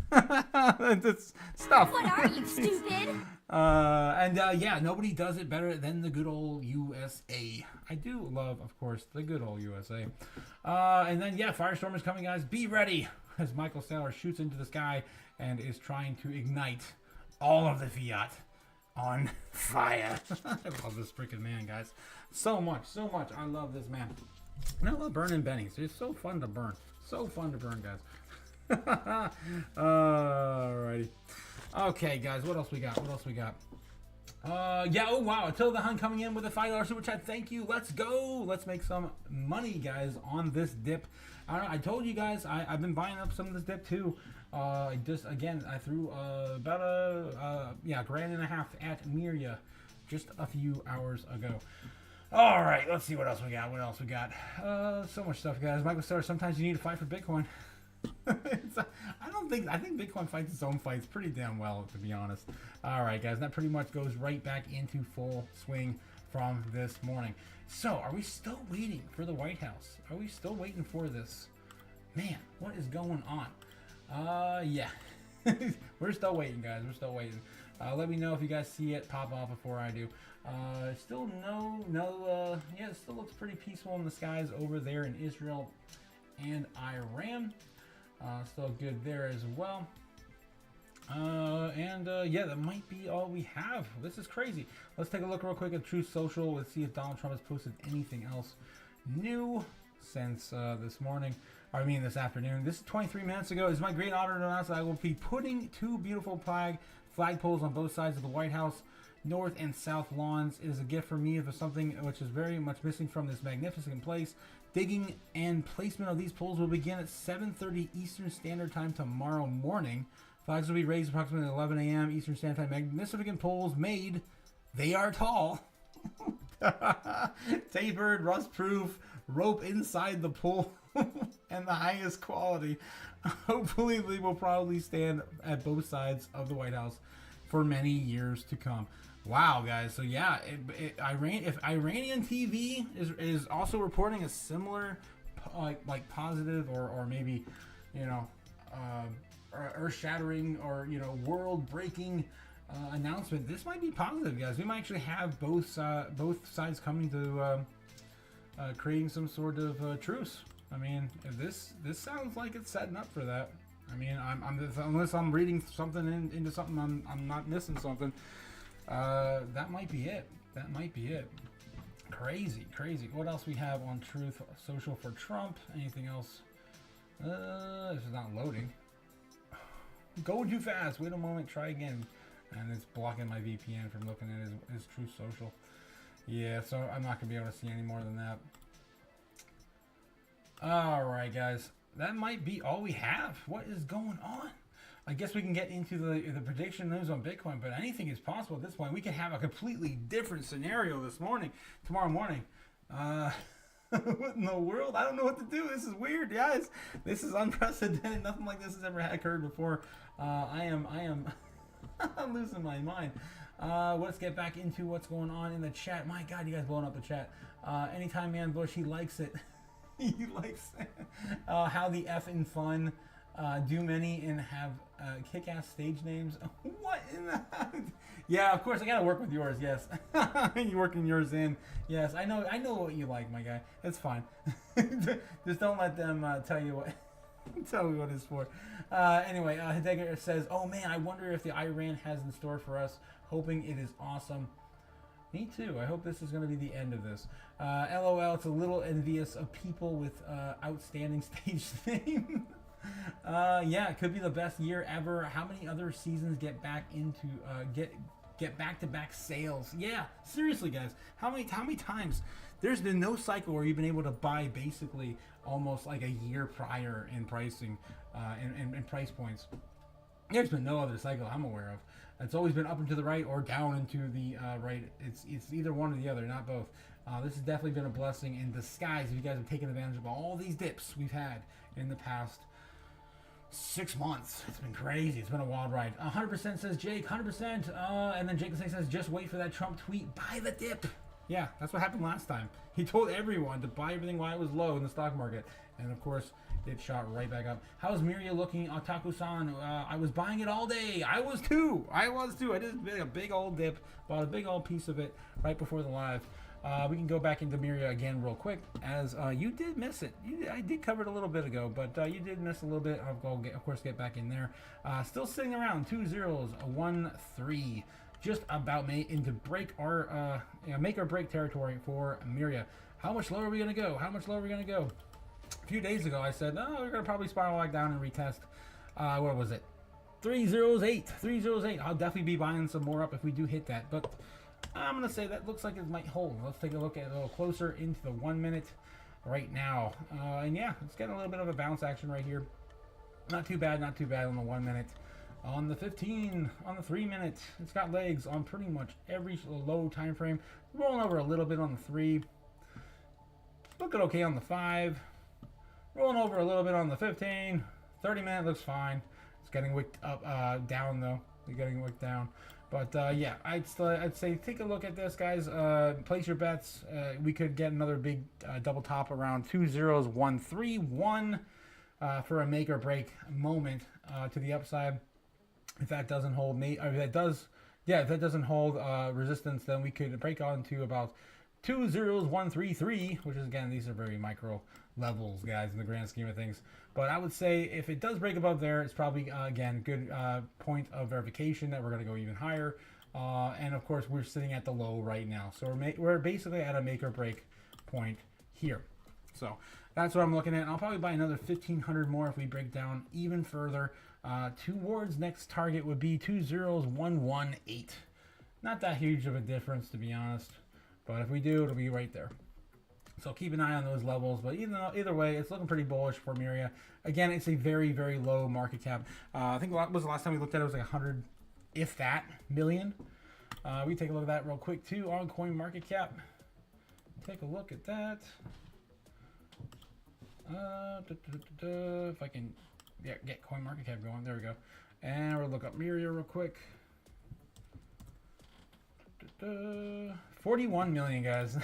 It's stuff. What are you, stupid? Yeah, nobody does it better than the good old USA. I do love, of course, the good old USA. And then, yeah, Firestorm is coming, guys. Be ready as Michael Saylor shoots into the sky and is trying to ignite all of the fiat on fire. I love this freaking man, guys. So much. I love this man. And I love burning bennies. It's so fun to burn. So fun to burn, guys. Alrighty. Okay, guys, what else we got? Yeah, oh wow, Attila the Hun coming in with a $5 super chat. Thank you. Let's go. Let's make some money, guys, on this dip. I told you guys I've been buying up some of this dip too. I threw about a $1.5 at Miria just a few hours ago. All right, let's see what else we got. So much stuff, guys. Michael Starr, sometimes you need to fight for Bitcoin. I think Bitcoin fights its own fights pretty damn well, to be honest. All right, guys, that pretty much goes right back into full swing from this morning. So, are we still waiting for the White House? Are we still waiting for this? Man, what is going on? Yeah. We're still waiting, guys. We're still waiting. Let me know if you guys see it pop off before I do. Still it still looks pretty peaceful in the skies over there in Israel and Iran. Still good there as well. Yeah, that might be all we have. This is crazy. Let's take a look real quick at Truth Social. Let's see if Donald Trump has posted anything else new since this afternoon. This is 23 minutes ago. It's my great honor to announce that I will be putting two beautiful flag poles on both sides of the White House, north and south lawns. It is a gift for me for something which is very much missing from this magnificent place. Digging and placement of these poles will begin at 7:30 Eastern Standard Time tomorrow morning. Flags will be raised approximately 11 a.m. Eastern Standard Time. Magnificent poles made. They are tall. Tapered, rust-proof, rope inside the pole, and the highest quality. Hopefully, they will probably stand at both sides of the White House for many years to come. Wow, guys. So yeah, if Iranian TV is also reporting a similar like positive or maybe earth-shattering or world-breaking announcement, this might be positive, guys. We might actually have both sides coming to creating some sort of truce. I mean, this sounds like it's setting up for that. I mean, unless I'm reading something into something, I'm not missing something. That might be it. That might be it. Crazy. What else we have on Truth Social for Trump? Anything else? This is not loading. Going too fast. Wait a moment. Try again. And it's blocking my VPN from looking at his Truth Social. Yeah, so I'm not going to be able to see any more than that. Alright, guys. That might be all we have. What is going on? I guess we can get into the prediction news on Bitcoin, but anything is possible at this point. We could have a completely different scenario tomorrow morning. What in the world? I don't know what to do. This is weird, guys. This is unprecedented. Nothing like this has ever occurred before. I am I'm losing my mind. Let's get back into what's going on in the chat. My God, you guys blowing up the chat. Anytime Man Bush, he likes it. He likes it. How the effing fun. Do many and have kick-ass stage names. What in the... Yeah, of course, I gotta work with yours, yes. You're working yours in. Yes, I know what you like, my guy. It's fine. Just don't let them tell you what... tell me what it's for. Anyway, Heidegger says, oh man, I wonder if the Iran has in store for us. Hoping it is awesome. Me too. I hope this is going to be the end of this. LOL, it's a little envious of people with outstanding stage name. Yeah, it could be the best year ever. How many other seasons get back into get back-to-back sales? Yeah, seriously, guys. How many times? There's been no cycle where you've been able to buy basically almost like a year prior in pricing and price points. There's been no other cycle I'm aware of. It's always been up and to the right or down and to the right. It's either one or the other, not both. This has definitely been a blessing in disguise if you guys have taken advantage of all these dips we've had in the past 6 months. It's been crazy. It's been a wild ride. 100% says Jake. 100%. And then Jake says, just wait for that Trump tweet. Buy the dip. Yeah, that's what happened last time. He told everyone to buy everything while it was low in the stock market. And of course, it shot right back up. How's Miria looking, Otaku-san? I was buying it all day. I was too. I did a big old dip. Bought a big old piece of it right before the live. We can go back into Miria again real quick, as you did miss it. I did cover it a little bit ago, but you did miss a little bit. I'll go, of course, get back in there. Still sitting around 2 zeros, 1 3. Just about into break our make or break territory for Miria. How much lower are we gonna go? How much lower are we gonna go? A few days ago, I said, oh, we're gonna probably spiral back down and retest. What was it? 308. 308. I'll definitely be buying some more up if we do hit that, but I'm gonna say that looks like it might hold. Let's take a look at it a little closer into the 1 minute right now. And yeah, it's getting a little bit of a bounce action right here. Not too bad on the 1 minute. On the 15, on the 3 minute, it's got legs on pretty much every low time frame. Rolling over a little bit on the 3. Looking okay on the 5. Rolling over a little bit on the 15. 30 minute looks fine. It's getting wicked up, down though. It's getting wicked down. But yeah, I'd say take a look at this, guys. Place your bets. We could get another big double top around 2 zeros, 1 3 1 for a make or break moment to the upside. If that doesn't hold, if that doesn't hold resistance, then we could break on to about 2 zeros, 1 3 3, which is, again, these are very micro levels, guys, in the grand scheme of things. But I would say if it does break above there, it's probably, again, good point of verification that we're going to go even higher. And of course, we're sitting at the low right now. So we're basically at a make or break point here. So that's what I'm looking at. And I'll probably buy another 1,500 more if we break down even further. Towards next target would be 2 zeros, 1 1 8. Not that huge of a difference, to be honest. But if we do, it'll be right there. So keep an eye on those levels. But either way, it's looking pretty bullish for Miria. Again, it's a very, very low market cap. I think what was the last time we looked at it? It was like 100, if that, million. We take a look at that real quick too on coin market cap. Take a look at that. If I can get coin market cap going. There we go. And we'll look up Miria real quick. 41 million, guys.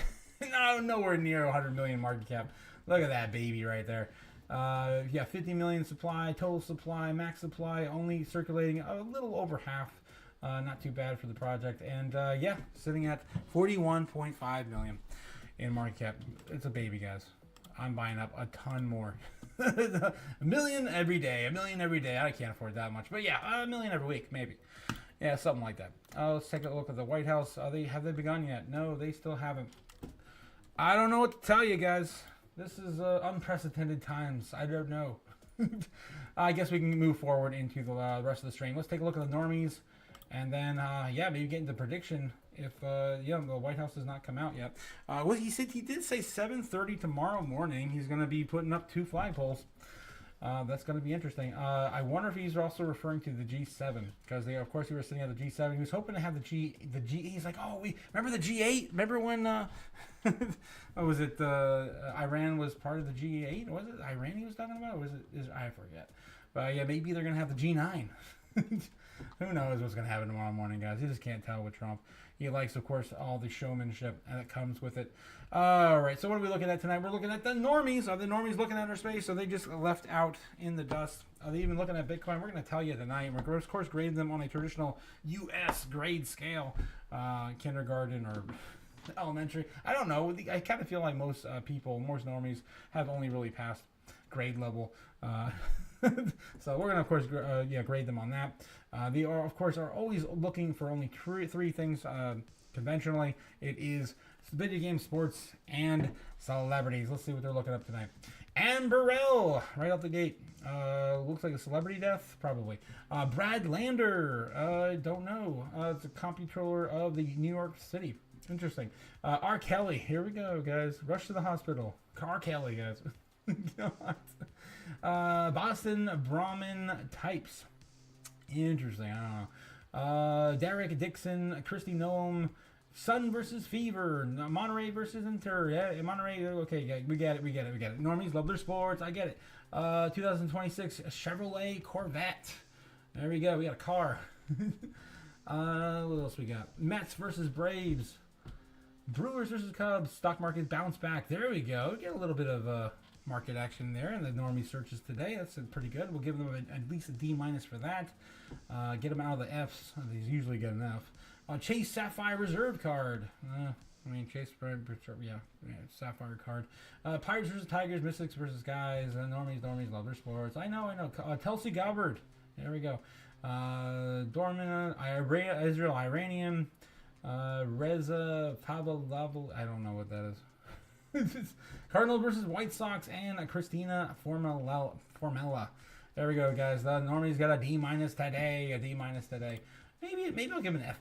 No, nowhere near 100 million market cap. Look at that baby right there. Yeah, 50 million supply, total supply, max supply, only circulating a little over half. Not too bad for the project. And yeah, sitting at 41.5 million in market cap. It's a baby, guys. I'm buying up a ton more. A million every day. A million every day. I can't afford that much. But yeah, a million every week, maybe. Yeah, something like that. Let's take a look at the White House. Have they begun yet? No, they still haven't. I don't know what to tell you guys. This is unprecedented times. I don't know. I guess we can move forward into the rest of the stream. Let's take a look at the normies. And then, yeah, maybe get into prediction if, the White House does not come out yet. Well, he did say 7:30 tomorrow morning. He's going to be putting up 2 flagpoles. That's going to be interesting. I wonder if he's also referring to the G7 because of course, we were sitting at the G7. He was hoping to have the G. He's like, oh, we remember the G8. Remember when? What was it? Iran was part of the G8. Was it Iran he was talking about? Or was it? I forget. But yeah, maybe they're going to have the G9. Who knows what's going to happen tomorrow morning, guys? You just can't tell with Trump. He likes, of course, all the showmanship that comes with it. All right, so what are we looking at tonight? We're looking at the normies. Are the normies looking at our space? Are they just left out in the dust? Are they even looking at Bitcoin? We're going to tell you tonight. We're, of course, grading them on a traditional U.S. grade scale, kindergarten or elementary. I don't know. I kind of feel like most people, most normies, have only really passed grade level. So we're going to, of course, grade them on that. They are, of course, are always looking for only three things. Conventionally, it is video game, sports, and celebrities. Let's see what they're looking up tonight. Amberell, right out the gate. Looks like a celebrity death, probably. Brad Lander, don't know. It's a comptroller of the New York City. Interesting. R. Kelly, here we go, guys. Rush to the hospital. R. Kelly, guys. Boston Brahmin types. Interesting. I don't know. Derek Dixon, Christy Noam, Sun versus Fever, Monterey versus Inter. Yeah, Monterey. Okay, yeah, we get it. Normies love their sports. I get it. 2026 Chevrolet Corvette. There we go. We got a car. What else we got? Mets versus Braves. Brewers versus Cubs. Stock market bounce back. There we go. Get a little bit of market action there in the normie searches today. That's pretty good. We'll give them at least a D- for that. Get them out of the Fs. These usually get an F. Chase Sapphire Reserve card. Chase, yeah, Sapphire card. Pirates versus Tigers. Mystics versus Guys. Normies love their sports. I know. Tulsi Gabbard. There we go. Dorman, Israel, Iranian. Reza Pavlov. I don't know what that is. Cardinals versus White Sox and Christina Formella. There we go, guys. The normies got a D- today. Maybe I'll give him an F+.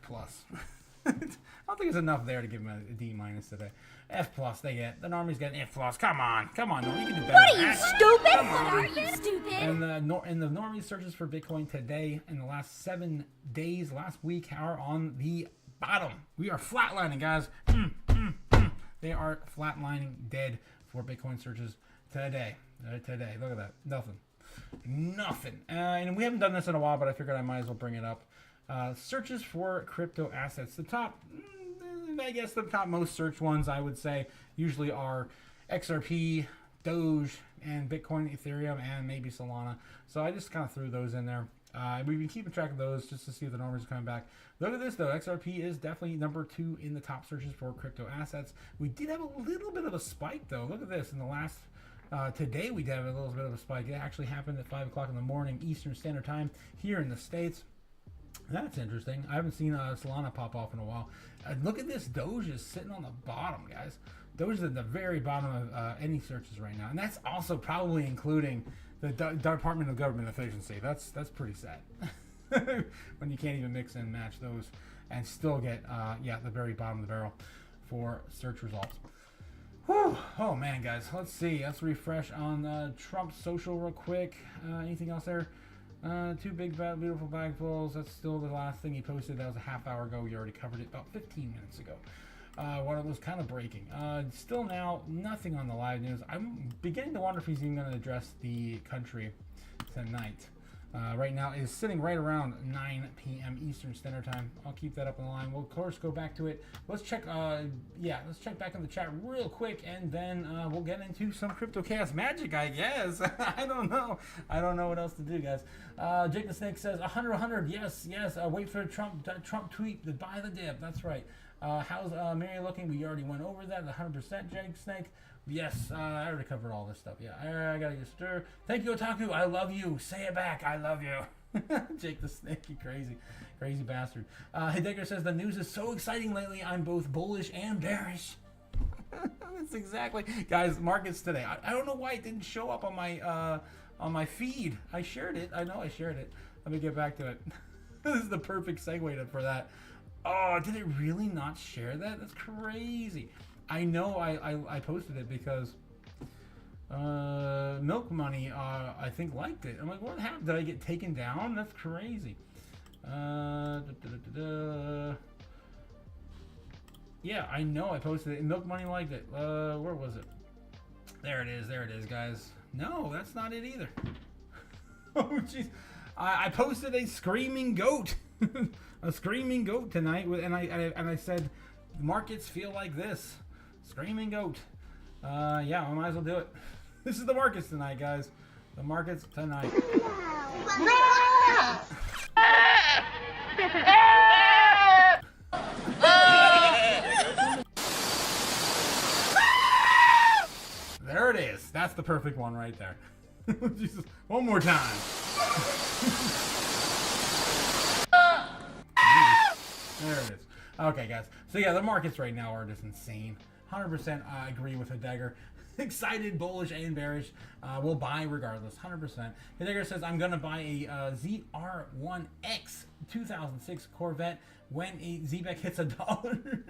I don't think it's enough there to give him a D- today. F+ they get. The normies get an F+. Come on, you can do better. What are you, stupid? What are you, stupid? And the normie searches for Bitcoin today in the last 7 days, last week, are on the bottom. We are flatlining, guys. They are flatlining dead for Bitcoin searches today. Look at that. Nothing. And we haven't done this in a while, but I figured I might as well bring it up. Searches for crypto assets. The top most searched ones, I would say, usually are XRP, Doge, and Bitcoin, Ethereum, and maybe Solana. So I just kind of threw those in there. We've been keeping track of those just to see if the normies are coming back. Look at this, though. XRP is definitely number 2 in the top searches for crypto assets. We did have a little bit of a spike, though. Look at this. In the last today, we did have a little bit of a spike. It actually happened at 5 o'clock in the morning Eastern Standard Time here in the States. That's interesting. I haven't seen Solana pop off in a while. Look at this. Doge is sitting on the bottom, guys. Doge is at the very bottom of any searches right now. And that's also probably including the Department of Government Efficiency. That's pretty sad. When you can't even mix and match those and still get the very bottom of the barrel for search results. Whew. Oh man, guys, let's see. Let's refresh on Trump social real quick. Anything else there? 2 big bad beautiful bagfuls. That's still the last thing he posted. That was a half hour ago. We already covered it about 15 minutes ago. One of those kind of breaking. Still now, nothing on the live news. I'm beginning to wonder if he's even going to address the country tonight. Right now is sitting right around 9 p.m. Eastern Standard Time. I'll keep that up on the line. We'll of course go back to it. Let's check. Let's check back in the chat real quick, and then we'll get into some Crypto Chaos magic, I guess. I don't know what else to do, guys. Jake the Snake says 100. Yes. Wait for Trump tweet to buy the dip. That's right. How's Mary looking? We already went over that. The 100% Jake Snake. Yes, I already covered all this stuff. Yeah, I gotta get stir. Thank you, Otaku. I love you. Say it back. I love you. Jake the Snake, you crazy bastard. Heidegger says the news is so exciting lately. I'm both bullish and bearish. That's exactly, guys. Markets today. I don't know why it didn't show up on my feed. I shared it. I know I shared it. Let me get back to it. This is the perfect segue for that. Oh, did it really not share that? That's crazy. I know I posted it because Milk Money I think liked it. I'm like, what happened? Did I get taken down? That's crazy. Yeah, I know I posted it and Milk Money liked it. Where was it? There it is, guys. No, that's not it either. Oh jeez. I posted a screaming goat. A screaming goat tonight and I said markets feel like this. Screaming goat. Yeah, I might as well do it. This is the markets tonight, guys. The markets tonight. There it is. That's the perfect one right there. Jesus. One more time. There it is. Okay, guys. So yeah, the markets right now are just insane. 100% I agree with Heidegger. Excited, bullish, and bearish. We'll buy regardless. 100%. Heidegger says, I'm going to buy a ZR1X 2006 Corvette when a ZBEC hits $1.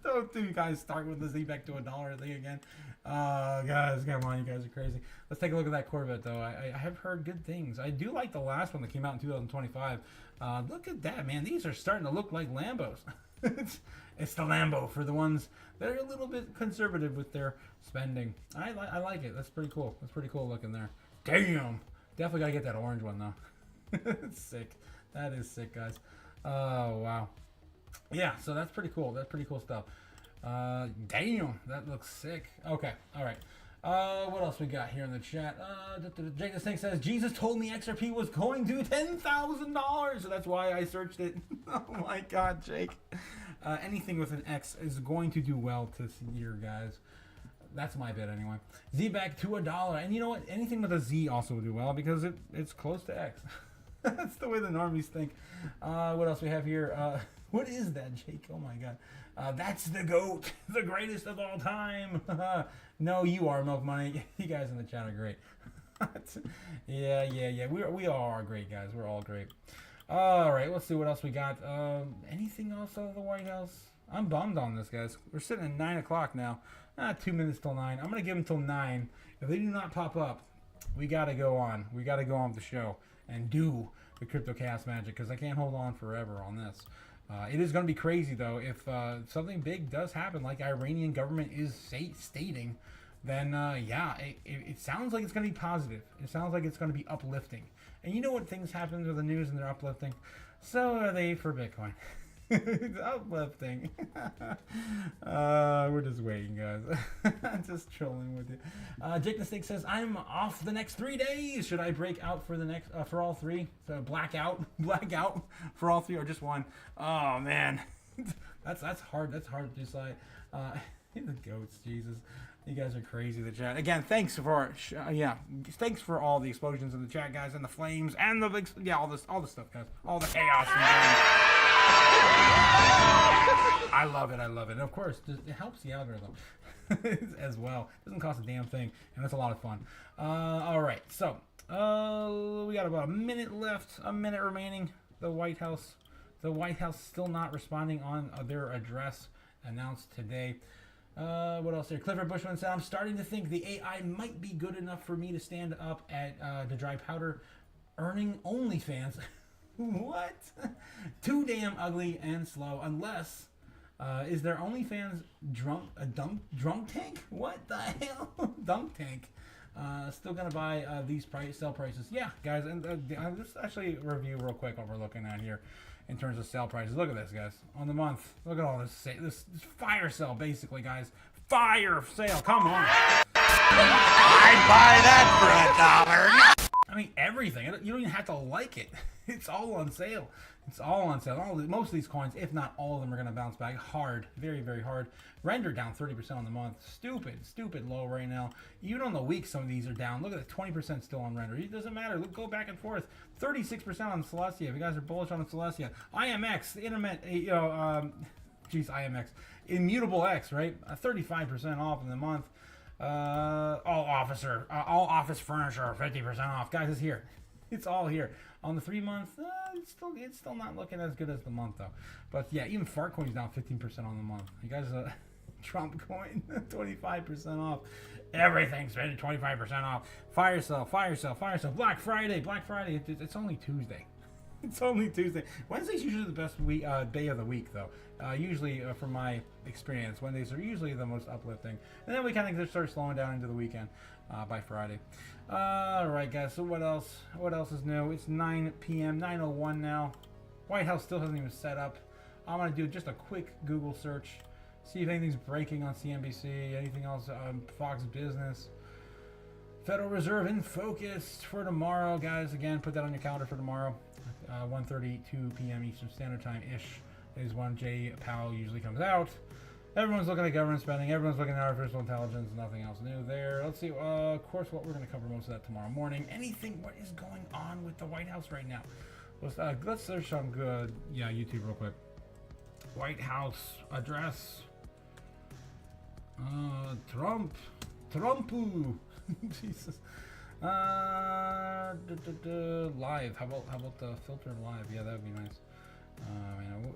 Don't you guys start with the ZBEC to $1 thing again. Guys, come on. You guys are crazy. Let's take a look at that Corvette, though. I have heard good things. I do like the last one that came out in 2025. Look at that, man. These are starting to look like Lambos. It's the Lambo for the ones that are a little bit conservative with their spending. I like it. That's pretty cool. That's pretty cool looking there. Damn. Definitely got to get that orange one, though. It's sick. That is sick, guys. Oh, wow. Yeah, so that's pretty cool. That's pretty cool stuff. Damn. That looks sick. Okay. All right. What else we got here in the chat? Jake the Snake says, Jesus told me XRP was going to $10,000. So that's why I searched it. Oh my God, Jake. Anything with an X is going to do well this year, guys. That's my bet anyway. Z back to $1. And you know what? Anything with a Z also will do well because it's close to X. That's the way the normies think. What else we have here? What is that, Jake? Oh my God. That's the GOAT, the greatest of all time. No, you are, Milk Money. You guys in the chat are great. Yeah. We all are great, guys. We're all great. All right, let's see what else we got. Anything else out of the White House? I'm bummed on this, guys. We're sitting at 9 o'clock now. 2 minutes till 9. I'm going to give them till 9. If they do not pop up, we got to go on. We got to go on with the show and do the Crypto Chaos magic because I can't hold on forever on this. It is going to be crazy, though. If something big does happen, like Iranian government is stating, then, yeah, it sounds like it's going to be positive. It sounds like it's going to be uplifting. And you know what things happen with the news and they're uplifting? So are they for Bitcoin. It's uplifting. We're just waiting, guys. Just trolling with you. Jake the Snake says, I'm off the next 3 days. Should I break out for the next for all 3? So black out for all 3 or just 1? Oh man. that's hard. That's hard to decide. The goats, Jesus. You guys are crazy, the chat. Again, thanks for thanks for all the explosions in the chat, guys, and the flames and the big, all the stuff, guys, all the chaos. I love it. And of course, it helps the algorithm as well. It doesn't cost a damn thing, and it's a lot of fun. All right, so we got about a minute left, a minute remaining. The White House still not responding on their address announced today. What else here? Clifford Bushman said, I'm starting to think the AI might be good enough for me to stand up at the dry powder earning OnlyFans. What? Too damn ugly and slow. Unless, is there OnlyFans dunk tank? What the hell? Dunk tank. Still gonna buy these sell prices. Yeah, guys, and let's actually review real quick what we're looking at here in terms of sell prices. Look at this, guys. On the month, look at all this fire sale, basically, guys. Fire sale. Come on. I'd buy that for $1. I mean, everything. You don't even have to like it. It's all on sale. It's all on sale. Most of these coins, if not all of them, are going to bounce back hard. Very, very hard. Render down 30% on the month. Stupid low right now. Even on the week, some of these are down. Look at it, 20% still on render. It doesn't matter. Look, go back and forth. 36% on Celestia. If you guys are bullish on Celestia. IMX, the internet, IMX. Immutable X, right? 35% off in the month. All office furniture, 50% off. Guys, it's here. It's all here. On the 3 months, it's still not looking as good as the month though. But yeah, even Fartcoin's down 15% on the month. You guys, Trump coin, 25% off. Everything's 25% off. Fire sale. Black Friday. It's only Tuesday. It's only Tuesday. Wednesday's usually the best day of the week, though. Usually, from my experience, Wednesdays are usually the most uplifting. And then we kind of just start slowing down into the weekend by Friday. All right, guys. So what else? What else is new? It's 9 p.m. 9:01 now. White House still hasn't even set up. I'm gonna do just a quick Google search, see if anything's breaking on CNBC, anything else on Fox Business. Federal Reserve in focus for tomorrow, guys. Again, put that on your calendar for tomorrow. 1:32 p.m. Eastern Standard Time-ish is when Jay Powell usually comes out. Everyone's looking at government spending. Everyone's looking at artificial intelligence. Nothing else new there. Let's see. Of course, what we're going to cover most of that tomorrow morning. Anything? What is going on with the White House right now? Let's search on good. Yeah, YouTube real quick. White House address. Trumpu. Jesus. Live. How about the filtered live? Yeah, that would be nice.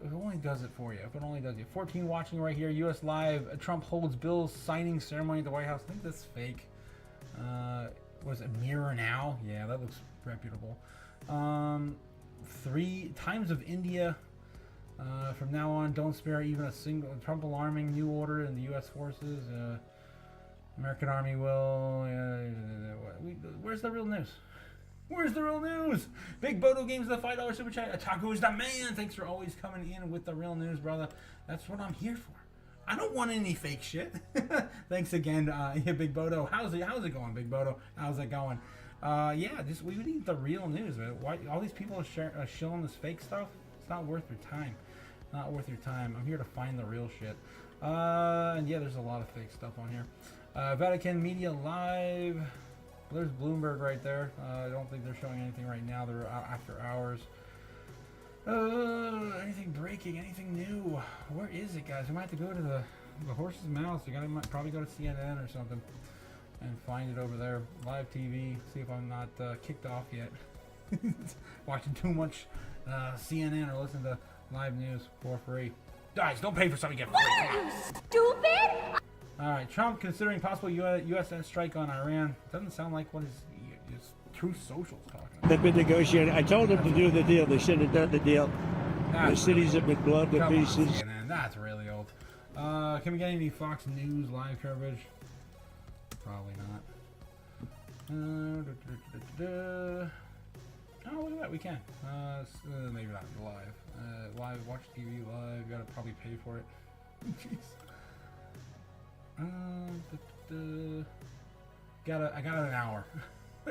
If it only does it for you. If it only does you. 14 watching right here. U.S. Live. Trump holds bills signing ceremony at the White House. I think that's fake. Was it Mirror Now? Yeah, that looks reputable. 3 Times of India. From now on, don't spare even a single. Trump alarming new order in the U.S. forces. American Army will. Where's the real news? Where's the real news? Big Bodo Games, the $5 super chat. Otaku is the man. Thanks for always coming in with the real news, brother. That's what I'm here for. I don't want any fake shit. Thanks again, Big Bodo. How's it going, Big Bodo? How's it going? We need the real news, man. Why all these people are shilling this fake stuff? It's not worth your time. Not worth your time. I'm here to find the real shit. And yeah, there's a lot of fake stuff on here. Vatican Media Live. There's Bloomberg right there. I don't think they're showing anything right now. They're after hours. Anything breaking? Anything new? Where is it, guys? We might have to go to the horse's mouth. You might probably go to CNN or something and find it over there. Live TV. See if I'm not kicked off yet. Watching too much CNN or listening to live news for free. Guys, don't pay for something you get free. Stupid! Alright, Trump considering possible U.S. strike on Iran. Doesn't sound like what his Truth Social's talking about. They've been negotiating. I told them to do the deal. They shouldn't have done the deal. The cities have been blown to pieces. Man, that's really old. Can we get any Fox News live coverage? Probably not. Oh, look at that. We can. Maybe not live. Live, watch TV live. You gotta probably pay for it. Jeez. I got an hour.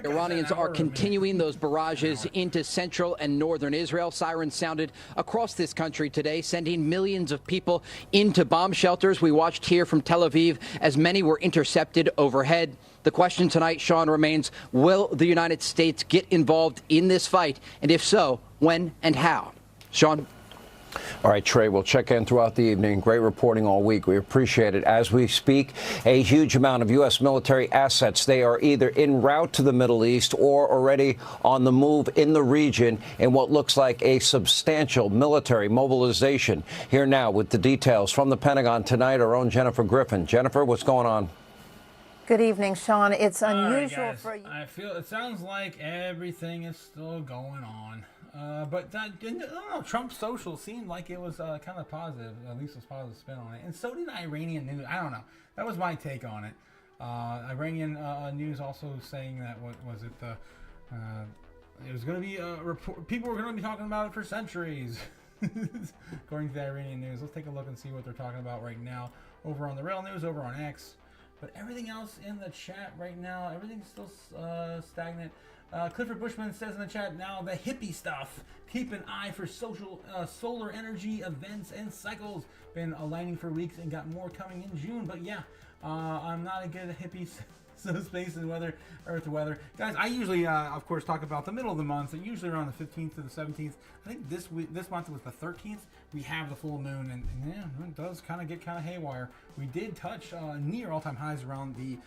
Iranians are continuing those barrages into central and northern Israel. Sirens sounded across this country today, sending millions of people into bomb shelters. We watched here from Tel Aviv as many were intercepted overhead. The question tonight, Sean, remains, will the United States get involved in this fight? And if so, when and how? Sean? All right, Trey, we'll check in throughout the evening. Great reporting all week. We appreciate it. As we speak, a huge amount of U.S. military assets. They are either en route to the Middle East or already on the move in the region in what looks like a substantial military mobilization. Here now with the details from the Pentagon tonight, our own Jennifer Griffin. Jennifer, what's going on? Good evening, Sean. It's unusual right, for you. I feel it sounds like everything is still going on. But I don't know, Trump social seemed like it was kind of positive. At least it was positive spin on it. And so did Iranian news. I don't know. That was my take on it. Iranian news also saying that, what was it? It was going to be people were going to be talking about it for centuries. According to the Iranian news. Let's take a look and see what they're talking about right now. Over on the Real News, over on X. But everything else in the chat right now, everything's still stagnant. Clifford Bushman says in the chat, now the hippie stuff. Keep an eye for social solar energy events and cycles. Been aligning for weeks and got more coming in June. But yeah, I'm not a good hippie. So space and weather, earth weather. Guys, I usually, of course, talk about the middle of the month, usually around the 15th to the 17th. I think this month was the 13th. We have the full moon, and yeah, it does kind of get haywire. We did touch near all-time highs around the,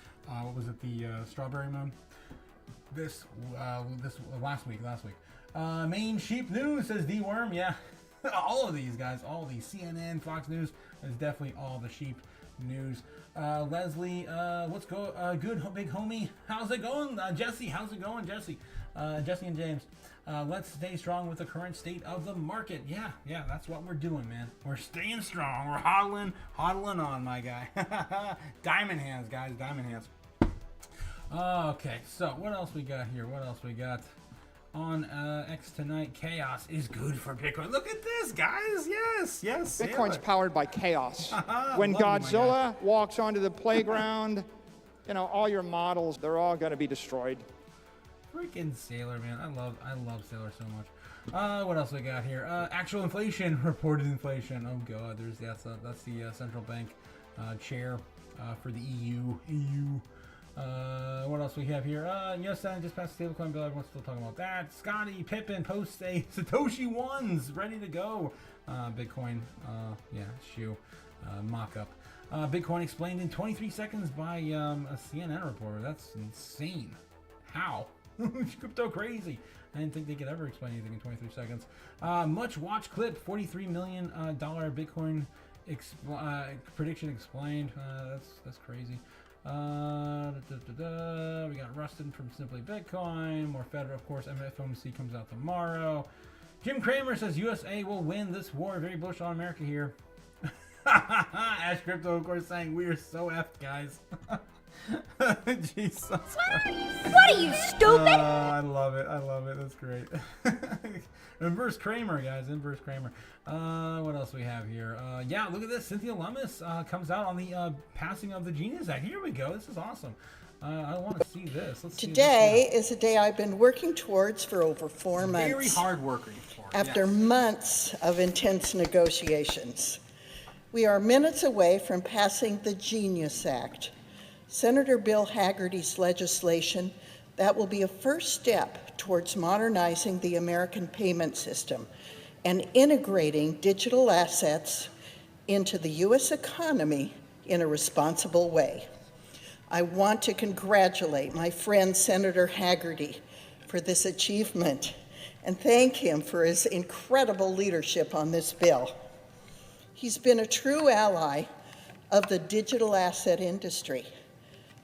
what was it, the strawberry moon? This last week. Main sheep news, says D-Worm. Yeah, all of these guys, all these CNN, Fox News, is definitely all the sheep news. Leslie, what's good, big homie? How's it going? Jesse, how's it going, Jesse? Jesse and James. Let's stay strong with the current state of the market. Yeah, that's what we're doing, man. We're staying strong. We're hodling on, my guy. Diamond hands, guys, diamond hands. Okay, so what else we got here? What else we got? On X tonight, chaos is good for Bitcoin. Look at this, guys. Yes. Bitcoin's powered by chaos. When Godzilla walks onto the playground, all your models, they're all going to be destroyed. Freaking Sailor, man. I love Sailor so much. What else we got here? Actual inflation, reported inflation. Oh god, that's the central bank chair for the EU. What else we have here? Yes, I just passed the stablecoin bill. Everyone's still talking about that. Scotty Pippen posts a Satoshi ones ready to go. Bitcoin, shoe mock-up. Bitcoin explained in 23 seconds by a CNN reporter. That's insane. How? Crypto crazy. I didn't think they could ever explain anything in 23 seconds. Much watch clip. $43 million Bitcoin prediction explained. That's crazy. We got Rustin from Simply Bitcoin. More Federal, of course. FOMC comes out tomorrow. Jim Cramer says USA will win this war. Very bullish on America here. Ash Crypto, of course, saying we are so effed, guys. Jesus Christ. What are you, stupid? I love it. That's great. Inverse Kramer, guys. Inverse Kramer. What else we have here? Yeah, look at this. Cynthia Lummis comes out on the passing of the Genius Act. Here we go. This is awesome. I want to see this. Today is a day I've been working towards for over 4 months. Very hard working for. After months of intense negotiations. We are minutes away from passing the Genius Act. Senator Bill Hagerty's legislation that will be a first step towards modernizing the American payment system and integrating digital assets into the U.S. economy in a responsible way. I want to congratulate my friend Senator Hagerty for this achievement and thank him for his incredible leadership on this bill. He's been a true ally of the digital asset industry,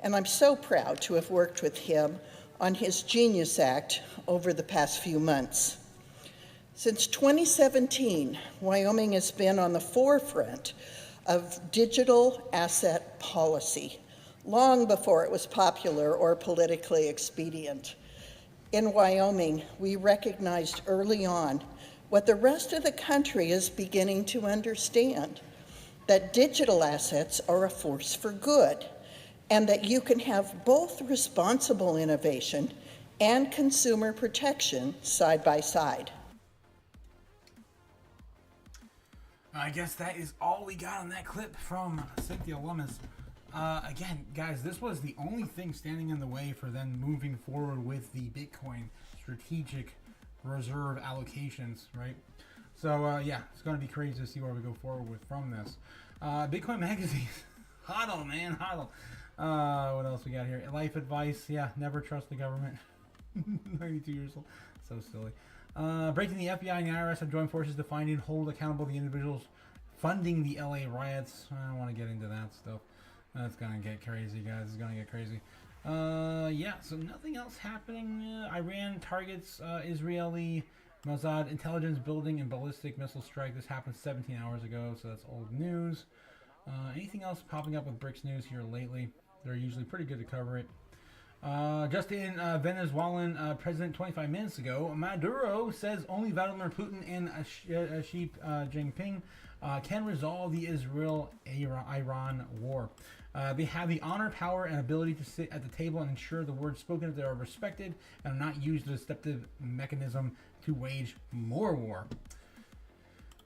and I'm so proud to have worked with him on his Genius Act over the past few months. Since 2017, Wyoming has been on the forefront of digital asset policy, long before it was popular or politically expedient. In Wyoming, we recognized early on what the rest of the country is beginning to understand, that digital assets are a force for good, and that you can have both responsible innovation and consumer protection side by side. I guess that is all we got on that clip from Cynthia Lummis. Again, guys, this was the only thing standing in the way for them moving forward with the Bitcoin strategic reserve allocations, right? So, yeah, it's going to be crazy to see where we go forward with from this. Bitcoin Magazine. Hodl, man, hodl. What else we got here? Life advice. Yeah, never trust the government. 92 years old. So silly. Breaking the FBI and the IRS have joined forces to find and hold accountable the individuals funding the LA riots. I don't want to get into that stuff. That's going to get crazy, guys. It's going to get crazy. Yeah, so nothing else happening. Iran targets Israeli Mossad intelligence building and ballistic missile strike. This happened 17 hours ago, so that's old news. Anything else popping up with BRICS news here lately? They're usually pretty good to cover it. Just in Venezuelan president 25 minutes ago, Maduro says only Vladimir Putin and Xi Jinping can resolve the Israel-Iran war. They have the honor, power, and ability to sit at the table and ensure the words spoken that are respected and are not used as a deceptive mechanism to wage more war.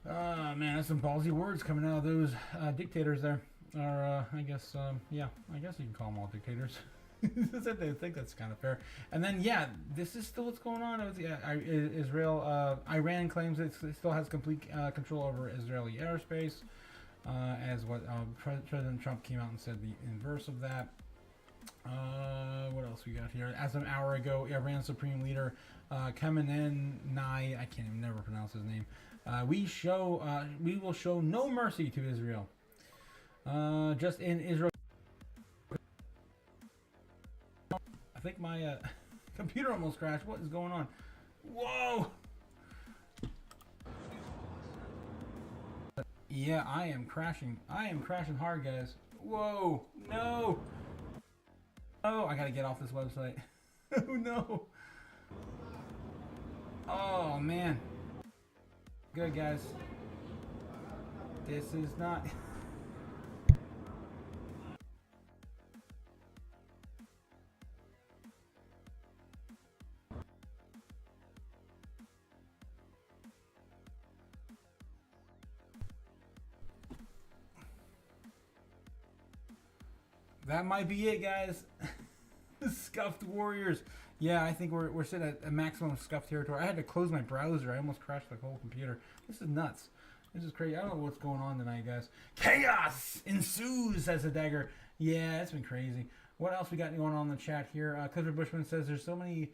Man, that's some ballsy words coming out of those dictators there. Or, I guess, yeah, I guess you can call them all dictators. I think that's kind of fair. And then, yeah, this is still what's going on. Israel, Iran claims it still has complete control over Israeli airspace, as what President Trump came out and said the inverse of that. What else we got here? As of an hour ago, Iran's Supreme Leader Khamenei, I can't even never pronounce his name. We will show no mercy to Israel. Just in Israel. I think my computer almost crashed. What is going on? Whoa! Yeah, I am crashing. I am crashing hard, guys. Whoa! No! Oh, I gotta get off this website. Oh no! Oh man! Good, guys. This is not. That might be it, guys. Scuffed warriors. Yeah, I think we're sitting at a maximum scuffed territory. I had to close my browser. I almost crashed the whole computer. This is nuts. This is crazy. I don't know what's going on tonight, guys. Chaos ensues, says the dagger. Yeah, it's been crazy. What else we got going on in the chat here? Clifford Bushman says there's so many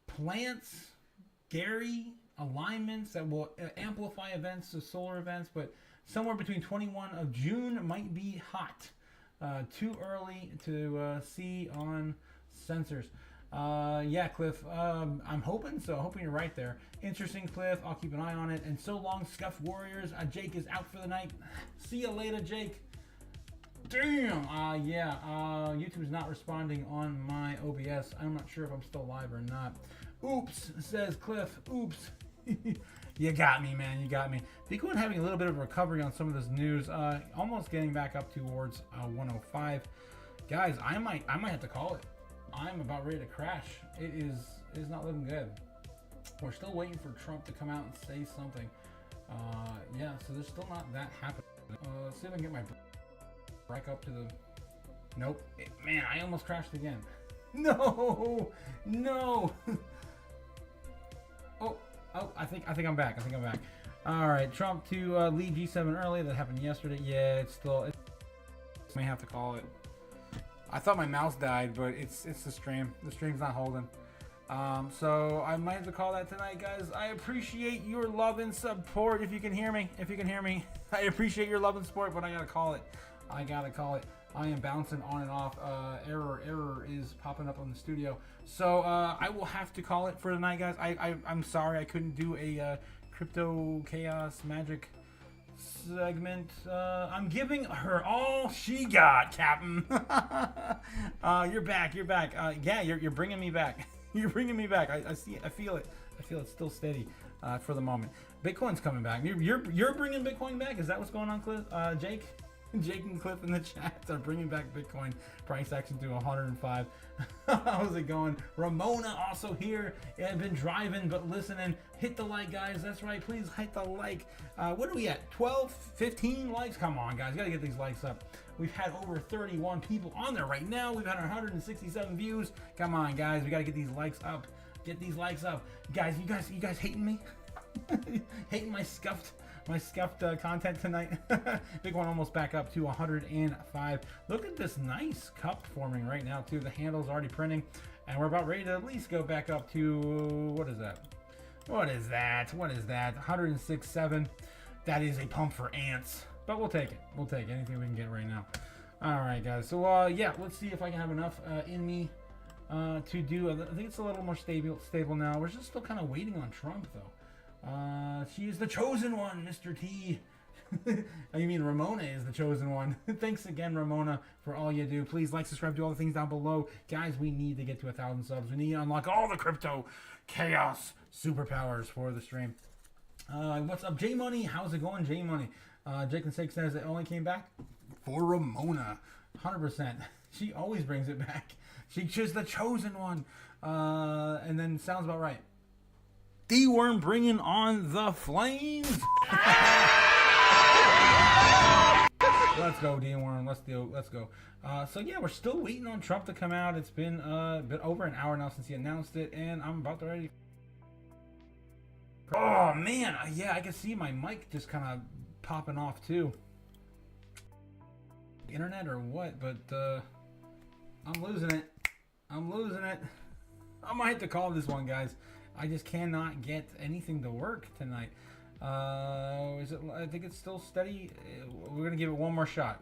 plants, Gary alignments that will amplify events to solar events, but somewhere between 21 of June might be hot. Too early to see on sensors. Yeah, Cliff, I'm hoping so. Hoping you're right there. Interesting, Cliff. I'll keep an eye on it. And so long, Scuffed Warriors. Jake is out for the night. See you later, Jake. Damn. Yeah. YouTube's not responding on my OBS. I'm not sure if I'm still live or not. Oops, says Cliff. Oops. You got me, man. You got me. Bitcoin having a little bit of recovery on some of this news. Almost getting back up towards 105. Guys, I might have to call it. I'm about ready to crash. It is not looking good. We're still waiting for Trump to come out and say something. Yeah, so there's still not that happening. Let's see if I can get my back up to the. Nope. Man, I almost crashed again. No, no. Oh, I think I'm back. All right, Trump to lead G7 early. That happened yesterday. Yeah, it's still. May have to call it. I thought my mouse died, but it's the stream. The stream's not holding. So I might have to call that tonight, guys. I appreciate your love and support. If you can hear me, I appreciate your love and support, but I gotta call it. I am bouncing on and off. Error is popping up on the studio. So I will have to call it for tonight, guys. I'm sorry I couldn't do a Crypto Chaos Magic segment. I'm giving her all she got, Captain. You're back. Yeah, you're bringing me back. You're bringing me back. I see it. I feel it. It's still steady for the moment. Bitcoin's coming back. You're bringing Bitcoin back. Is that what's going on, Cliff? Jake and Cliff in the chat are bringing back Bitcoin price action to 105. How's it going? Ramona also here. Yeah, I've been driving but listening. Hit the like, guys. That's right. Please hit the like. What are we at? 12, 15 likes? Come on, guys. Gotta get these likes up. We've had over 31 people on there right now. We've had 167 views. Come on, guys. We gotta get these likes up. Get these likes up. Guys, you guys hating me? Hating my scuffed content tonight. Big one almost back up to 105. Look at this nice cup forming right now too. The handle's already printing, and we're about ready to at least go back up to what is that? 106.7. That is a pump for ants, but we'll take it. Anything we can get right now. All right, guys. So yeah, let's see if I can have enough in me to do. I think it's a little more stable now. We're just still kind of waiting on Trump though. She is the chosen one, Mr. T. You mean Ramona is the chosen one. Thanks again, Ramona, for all you do. Please like, subscribe, do all the things down below. Guys, we need to get to 1,000 subs. We need to unlock all the crypto chaos superpowers for the stream. What's up, J Money? How's it going, J Money? Jake and Sake says it only came back. for Ramona. 100%. She always brings it back. She's the chosen one. And then sounds about right. D-Worm bringing on the flames. Let's go, D-Worm. Let's go. So yeah, we're still waiting on Trump to come out. It's been a bit over an hour now since he announced it, and I'm about to ready. Oh man, yeah, I can see my mic just kind of popping off too. Internet or what? But I'm losing it. I might have to call this one, guys. I just cannot get anything to work tonight. I think it's still steady. We're gonna give it one more shot.